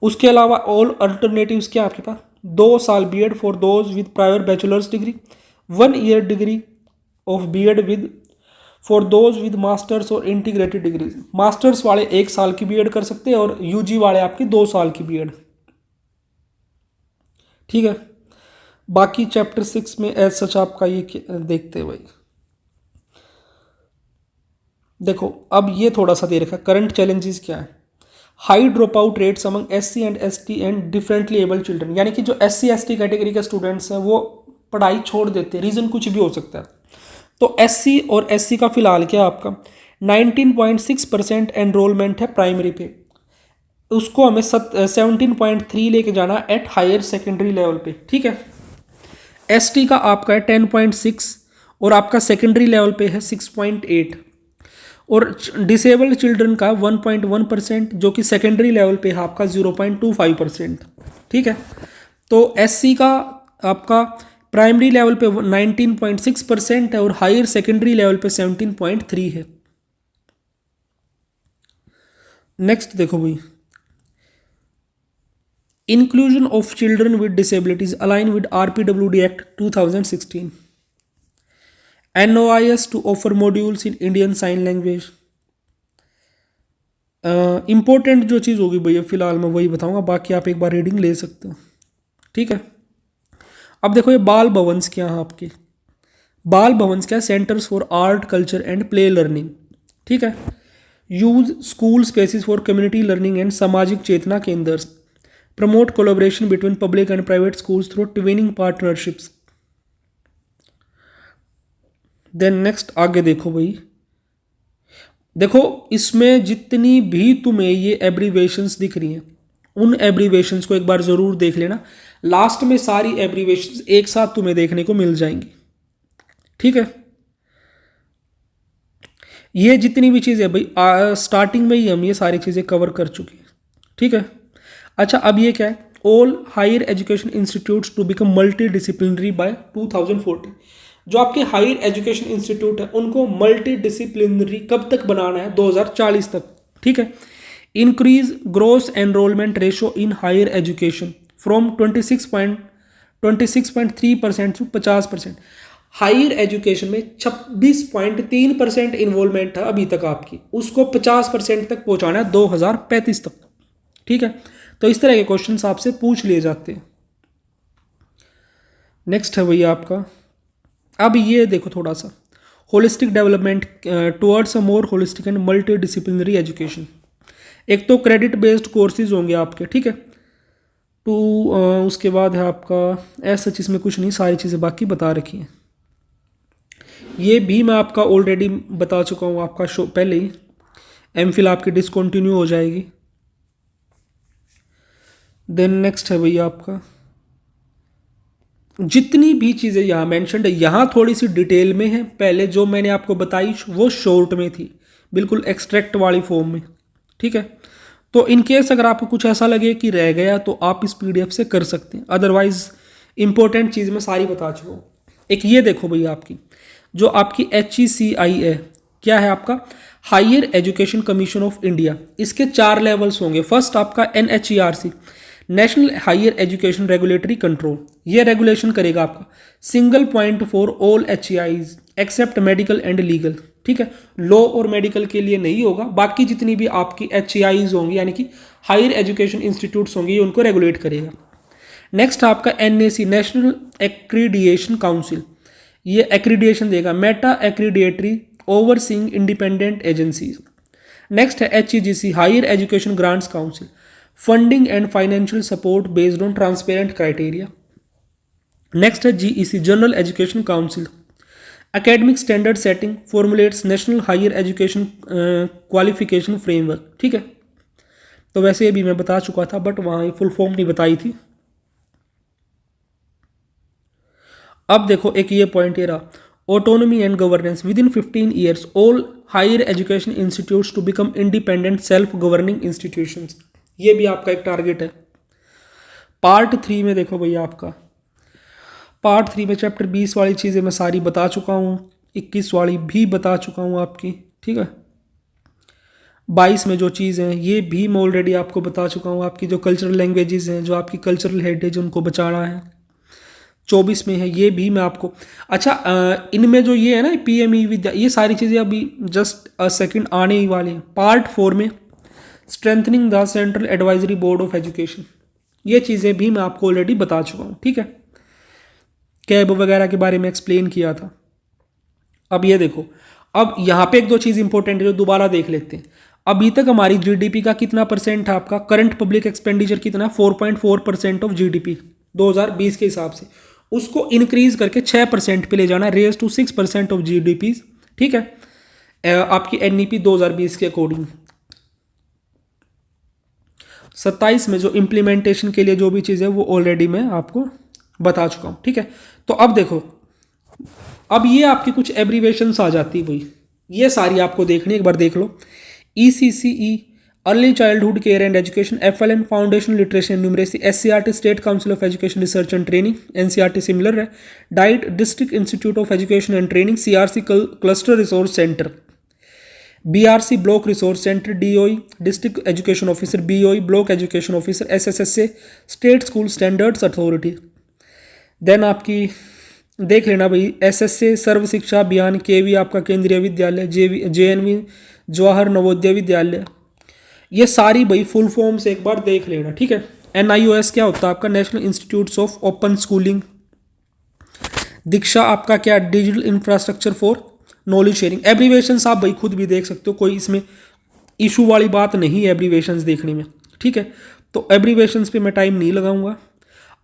उसके अलावा ऑल अल्टरनेटिव्स क्या आपके पास, 2 साल BEd for those with prior bachelor's degree, 1 year degree of BEd with for those with masters और इंटीग्रेटेड डिग्रीज। मास्टर्स वाले 1 साल की बीएड कर सकते हैं और यूजी वाले आपकी 2 साल की बीएड, ठीक है। बाकी चैप्टर 6 में एज सच आपका ये देखते हैं भाई, देखो अब ये थोड़ा सा दे रखा करंट चैलेंजेस क्या है। High drop out rates among SC and ST and differently able children, यानी कि जो SC ST कैटेगरी के स्टूडेंट्स हैं वो पढ़ाई छोड़ देते हैं, रीज़न कुछ भी हो सकता है। तो SC और SC का फिलहाल क्या आपका 19.6% एनरोलमेंट है प्राइमरी पे, उसको हमें 17.3 लेके जाना एट हायर सेकेंडरी लेवल पे, ठीक है। ST का आपका है 10.6 और आपका सेकेंडरी लेवल पे है 6.8 और डिसेबल्ड चिल्ड्रन का 1.1% जो कि सेकेंडरी लेवल पे है आपका 0.25%, ठीक है। तो SC का आपका प्राइमरी लेवल पे 19.6% है और हायर सेकेंडरी लेवल पे 17.3 है। नेक्स्ट देखो भाई, inclusion of children with disabilities align with RPWD act 2016, NOIS to offer modules in Indian Sign Language। Important जो चीज़ होगी भैया फिलहाल मैं वही बताऊंगा, बाकी आप एक बार रीडिंग ले सकते हो, ठीक है। अब देखो ये बाल भवन्स क्या हैं आपके, बाल भवन्स क्या, centres for art culture and play learning, ठीक है। Use school spaces for community learning and सामाजिक चेतना केंद्र, promote collaboration between public and private schools through twinning partnerships. Then next आगे देखो भाई, देखो इसमें जितनी भी तुम्हें ये एब्रीवेशंस दिख रही हैं उन एब्रीवेशंस को एक बार जरूर देख लेना, लास्ट में सारी एब्रीवेशंस एक साथ तुम्हें देखने को मिल जाएंगी, ठीक है। ये जितनी भी चीज़ें भाई स्टार्टिंग में ही हम ये सारी चीज़ें कवर कर चुके हैं, ठीक है। अच्छा अब ये क्या है, all higher education institutes to become multi disciplinary by 2040। जो आपके हायर एजुकेशन इंस्टीट्यूट है उनको मल्टी डिसिप्लिनरी कब तक बनाना है, 2040 तक, ठीक है। Increase gross enrolment ratio in higher education from 26.3% to 50%। Higher education में 26.3% इन्वॉल्वमेंट था अभी तक आपकी, उसको 50% तक पहुंचाना है 2035 तक, ठीक है। तो इस तरह के क्वेश्चंस आपसे पूछ लिए जाते हैं। नेक्स्ट है भैया आपका, अब ये देखो थोड़ा सा, holistic development towards a more holistic and multidisciplinary education. एक तो क्रेडिट बेस्ड कोर्सेज होंगे आपके, ठीक है। टू उसके बाद है आपका ऐसा चीज़ में कुछ नहीं, सारी चीज़ें बाकी बता रखी हैं। ये भी मैं आपका ऑलरेडी बता चुका हूँ आपका शो पहले ही, एमफिल आपकी डिसकंटिन्यू हो जाएगी। देन नेक्स्ट है भैया आपका, जितनी भी चीज़ें यहाँ मेंशन्ड है यहाँ थोड़ी सी डिटेल में है, पहले जो मैंने आपको बताई वो शॉर्ट में थी, बिल्कुल एक्सट्रैक्ट वाली फॉर्म में, ठीक है। तो इन केस अगर आपको कुछ ऐसा लगे कि रह गया तो आप इस पीडीएफ से कर सकते हैं, अदरवाइज इंपॉर्टेंट चीज़ मैं सारी बता चुका हूँ। एक ये देखो भैया आपकी, जो आपकी HECI है, क्या है आपका, higher education commission of India. इसके 4 लेवल्स होंगे। फर्स्ट आपका NHERC, national higher education regulatory control, ये रेगुलेशन करेगा आपका single point for all HEIs except medical and legal, ठीक है। लॉ और मेडिकल के लिए नहीं होगा, बाकी जितनी भी आपकी HEIs होंगी यानी कि हायर एजुकेशन इंस्टीट्यूट्स होंगी ये उनको रेगुलेट करेगा। नेक्स्ट आपका NAC, नेशनल एक्रीडिएशन काउंसिल, ये एक्रीडिएशन देगा, meta accreditory overseeing independent agencies. Next है HEGC, higher education grants council, funding and financial support based on transparent criteria. Next है GEC, general education council, academic standard setting formulates national higher education qualification framework, ठीक है। तो वैसे ये भी मैं बता चुका था बट वहाँ फुल फॉर्म नहीं बताई थी। अब देखो एक ये पॉइंट ये रहा, autonomy and governance, within 15 years all higher education institutes to become independent self governing institutions, ये भी आपका एक टारगेट है। पार्ट 3 में देखो भैया आपका, पार्ट 3 में चैप्टर 20 वाली चीज़ें मैं सारी बता चुका हूँ, 21 वाली भी बता चुका हूँ आपकी, ठीक है। 22 में जो चीज़ हैं ये भी मैं ऑलरेडी आपको बता चुका हूँ, आपकी जो कल्चरल लैंग्वेजेस हैं, जो आपकी कल्चरल हेरिटेज उनको बचाना है। 24 में है ये भी मैं आपको, अच्छा इनमें जो ये है ना PME विद्या, ये सारी चीज़ें अभी जस्ट सेकंड आने ही वाली हैं। पार्ट 4 में strengthening the central advisory board of education, ये चीज़ें भी मैं आपको ऑलरेडी बता चुका हूँ, ठीक है। कैब वगैरह के बारे में एक्सप्लेन किया था। अब ये देखो, अब यहाँ पे 1-2 चीज़ इंपॉर्टेंट है जो दोबारा देख लेते हैं। अभी तक हमारी GDP का कितना परसेंट है आपका, करंट पब्लिक एक्सपेंडिचर कितना, 4.4% ऑफ GDP 2020 के हिसाब से, उसको इंक्रीज करके 6% पे ले जाना, रेज टू 6% ऑफ GDP, ठीक है। आपकी NEP 2020 के अकॉर्डिंग। 27 में जो इम्प्लीमेंटेशन के लिए जो भी चीज़ है वो ऑलरेडी मैं आपको बता चुका हूँ, ठीक है। तो अब देखो, अब ये आपकी कुछ एब्रीवेशंस आ जाती है भाई, ये सारी आपको देखनी, एक बार देख लो। ECCE, early childhood care and education, FLN, foundation literacy and numeracy, SCRT, state council of education research and training, NCRT similar है, diet, district institute of education and training, CRC cluster resource centre, BRC block resource centre, DOE district education officer, BOE block education officer, SSSA state school standards authority. Then आपकी देख लेना भाई, SSA सर्व शिक्षा अभियान, KV आपका केंद्रीय विद्यालय, JNV Jawahar Navodaya Vidyalaya, ये सारी भाई फुल फॉर्म से एक बार देख लेना, ठीक है। NIOS क्या होता है आपका, national institutes of open schooling, Diksha आपका क्या, digital infrastructure for knowledge sharing. Abbreviations आप भाई खुद भी देख सकते हो, कोई इसमें इशू वाली बात नहीं है एब्रीवेशंस देखने में, ठीक है। तो एब्रीवेशंस पे मैं टाइम नहीं लगाऊंगा।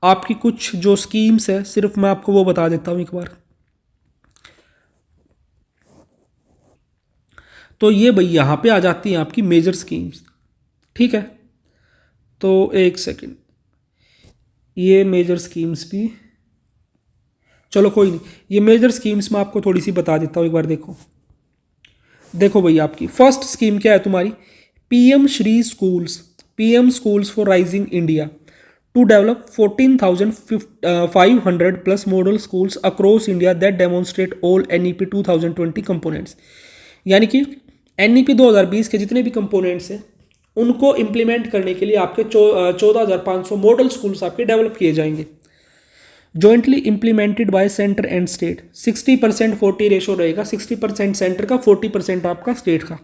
आपकी कुछ जो स्कीम्स है सिर्फ मैं आपको वो बता देता हूँ एक बार। तो ये भाई यहाँ पे आ जाती हैं आपकी मेजर स्कीम्स, ठीक है। तो एक सेकंड, ये मेजर स्कीम्स भी, चलो कोई नहीं, ये मेजर स्कीम्स मैं आपको थोड़ी सी बता देता हूँ एक बार। देखो देखो भाई, आपकी फर्स्ट स्कीम क्या है तुम्हारी, PM Shri schools, PM schools for rising India to develop 14,500 plus model schools across India that demonstrate all NEP 2020 components. यानी कि एनईपी 2020 के जितने भी कंपोनेंट्स हैं उनको इम्प्लीमेंट करने के लिए आपके 14,500 मॉडल स्कूल्स आपके डेवलप किए जाएंगे। Jointly implemented by centre and state, 60% 40 ratio रहेगा, 60% सेंटर का, 40% आपका स्टेट का।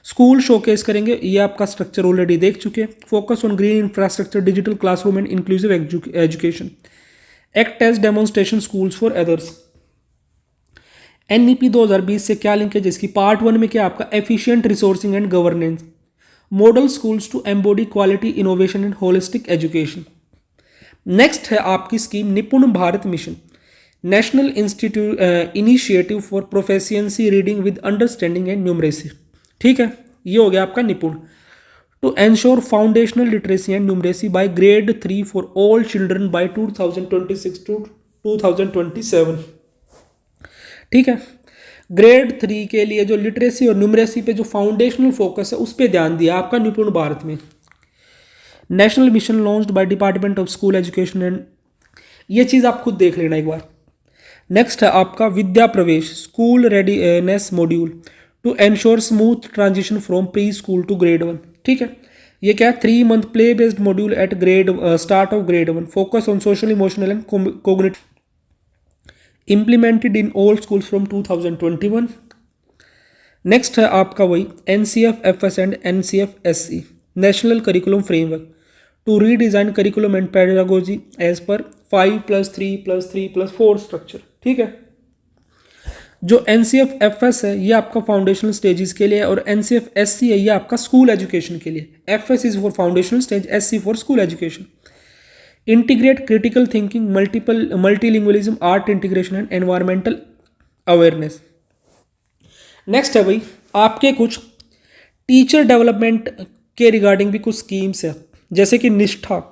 स्कूल शोकेस करेंगे, ये आपका स्ट्रक्चर ऑलरेडी देख चुके हैं। Focus on green infrastructure, digital classroom and inclusive education. Act as demonstration schools for others. NEP 2020 से क्या लिंक है, जिसकी पार्ट 1 में क्या आपका efficient resourcing and governance, model schools to embody quality innovation and holistic education. Next है आपकी scheme NIPUN Bharat mission, national institute initiative for proficiency reading with understanding and numeracy, ठीक है। ये हो गया आपका NIPUN. To ensure foundational literacy and numeracy by grade 3 for all children by 2026 to 2027, ठीक है। ग्रेड 3 के लिए जो लिटरेसी और न्यूमरेसी पे जो फाउंडेशनल फोकस है उस पर ध्यान दिया आपका निपुण भारत में। National mission launched by department of school education and, ये चीज़ आप खुद देख लेना एक बार। नेक्स्ट है आपका Vidya Pravesh, school readiness module to ensure smooth transition from pre school to grade 1, ठीक है। ये क्या है, 3 month play based module at grade start of grade 1, focus on social emotional and cognitive, implemented in all schools from 2021। Next है आपका वही NCF-FS and NCF-SE, national curriculum framework to redesign curriculum and pedagogy as पर 5+3+3+4 structure, ठीक है। जो NCF-FS है ये आपका फाउंडेशनल स्टेजेस के लिए है और NCF-SE है ये आपका स्कूल एजुकेशन के लिए। FS is for foundational stage, SE for school education. Integrate critical thinking, multilingualism, art integration and environmental awareness. Next है भाई आपके कुछ टीचर डेवलपमेंट के रिगार्डिंग भी कुछ स्कीम्स है, जैसे कि निष्ठा,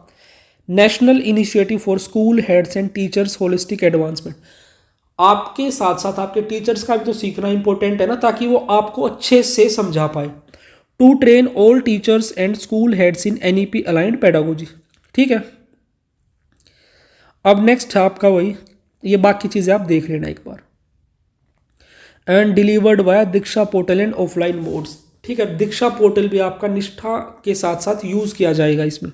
national initiative for school heads and teachers holistic advancement. आपके साथ साथ आपके टीचर्स का भी तो सीखना इंपॉर्टेंट है ना, ताकि वो आपको अच्छे से समझा पाए। To train all teachers and school heads in NEP aligned pedagogy, ठीक है। अब नेक्स्ट है आपका वही, ये बाकी चीज़ें आप देख लेना एक बार। And delivered via Diksha portal and offline modes, ठीक है। दीक्षा पोर्टल भी आपका निष्ठा के साथ साथ यूज़ किया जाएगा इसमें।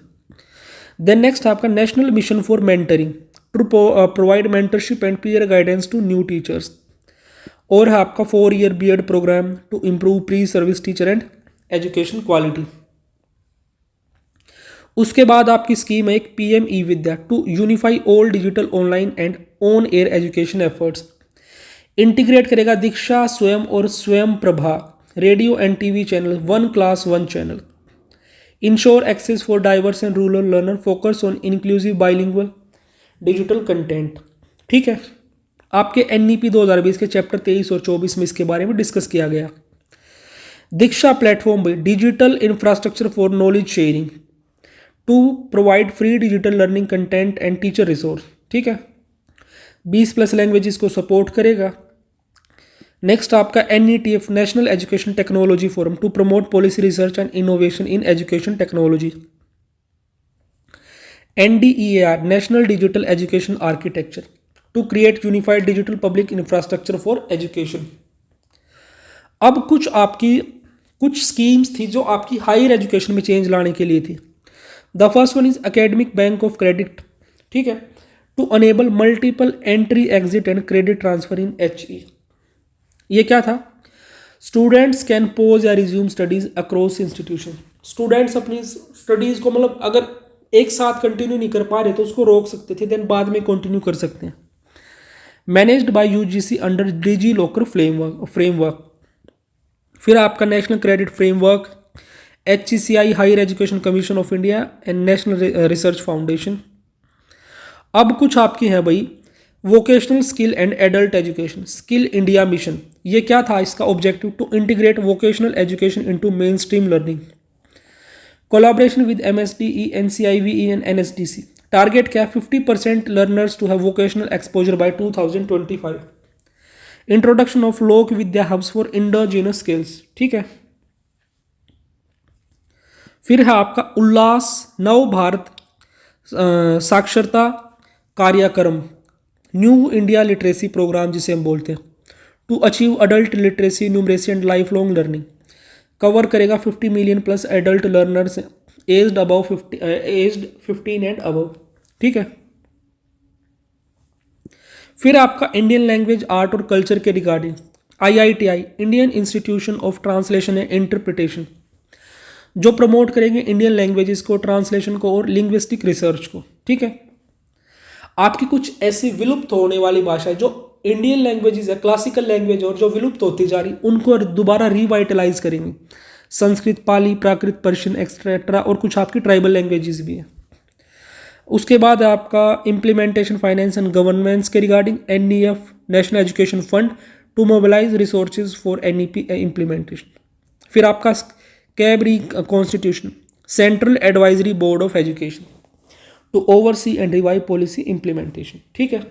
देन नेक्स्ट है आपका national mission for mentoring to provide mentorship and peer guidance to new teachers. और है आपका 4 year BEd programme to improve pre service teacher and education quality. उसके बाद आपकी स्कीम है एक PM E-विद्या to unify all digital online and on air education efforts. Integrate करेगा दीक्षा स्वयं और स्वयं Prabha radio and TV channel, 1 class 1 channel. Ensure access for diverse and rural learner, focus on inclusive bilingual digital content, ठीक है। आपके NEP 2020 के chapter 23 और 24 में इसके बारे में डिस्कस किया गया। दीक्षा प्लेटफॉर्म में digital infrastructure for knowledge sharing to provide free digital learning content and teacher resource, ठीक है। 20+ लैंग्वेजेस को सपोर्ट करेगा। नेक्स्ट आपका NETF national education technology forum to promote policy research and innovation in education technology. NDEAR national digital education architecture to create unified digital public infrastructure for education. अब कुछ schemes थी जो आपकी higher education में change लाने के लिए थी। The first one is academic bank of credit, ठीक है, to enable multiple entry exit and credit transfer in HE। ये क्या था, स्टूडेंट्स कैन पोज या resume studies across institution. Students अपनी स्टडीज़ को मतलब अगर एक साथ कंटिन्यू नहीं कर पा रहे तो उसको रोक सकते थे, देन बाद में कंटिन्यू कर सकते हैं। Managed by UGC under DigiLocker framework. फिर आपका national credit framework, HECI higher education commission of India and national research foundation. अब कुछ आपकी हैं भाई vocational skill and adult education, skill India mission. ये क्या था इसका objective? To integrate vocational education into mainstream learning. Collaboration with MSDE, NCIVE and NSDC। Target क्या है? 50% learners to have vocational exposure by 2025। Introduction of लोक विद्या hubs for indigenous skills. ठीक है। फिर है आपका उल्लास नव भारत साक्षरता कार्यक्रम, न्यू इंडिया लिटरेसी प्रोग्राम जिसे हम बोलते हैं, to achieve adult literacy, numeracy and life long learning. Cover करेगा 50 million plus adult learners aged 15 and above. ठीक है। फिर आपका इंडियन लैंग्वेज आर्ट और कल्चर के regarding IITI, Indian institution of translation and interpretation, जो प्रमोट करेंगे इंडियन लैंग्वेजेस को, ट्रांसलेशन को और लिंग्विस्टिक रिसर्च को। ठीक है। आपकी कुछ ऐसी विलुप्त होने वाली भाषा है जो इंडियन लैंग्वेजेस है, क्लासिकल लैंग्वेज, और जो विलुप्त होती जा रही उनको दोबारा रिवाइटलाइज करेंगे। संस्कृत, पाली, प्राकृत, पर्शियन एक्सेट्रा, और कुछ आपकी ट्राइबल लैंग्वेजेस भी हैं। उसके बाद आपका इम्प्लीमेंटेशन फाइनेंस एंड गवर्नेंस के regarding NEF, national education fund, to mobilise resources for NEP implementation. फिर आपका कैबरी constitution, central advisory board of education, to oversee and revive policy implementation. ठीक है।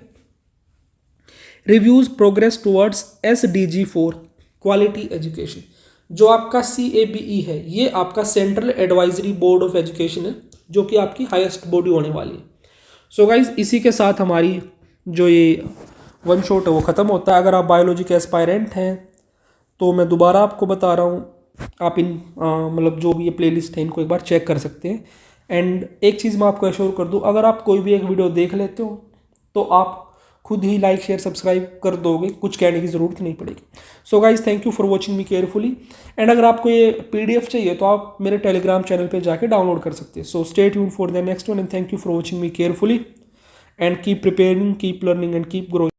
Reviews progress towards SDG 4 quality education, जो आपका CABE है, ये आपका central advisory board of education है, जो कि आपकी हाईएस्ट बॉडी होने वाली है। सो गाइज, इसी के साथ हमारी जो ये वन शॉट है वो ख़त्म होता है। अगर आप बायोलॉजी के एस्पायरेंट हैं तो मैं दोबारा आपको बता रहा हूँ, आप इन मतलब जो भी ये प्लेलिस्ट है इनको एक बार चेक कर सकते हैं। एंड एक चीज़ मैं आपको एश्योर कर दूँ, अगर आप कोई भी एक वीडियो देख लेते हो तो आप खुद ही लाइक शेयर सब्सक्राइब कर दोगे, कुछ कहने की ज़रूरत नहीं पड़ेगी। So guys, thank you for watching me carefully. And अगर आपको ये PDF चाहिए तो आप मेरे टेलीग्राम चैनल पे जाके डाउनलोड कर सकते हैं। So stay tuned for the next one and thank you for watching me carefully and keep preparing, keep learning and keep growing.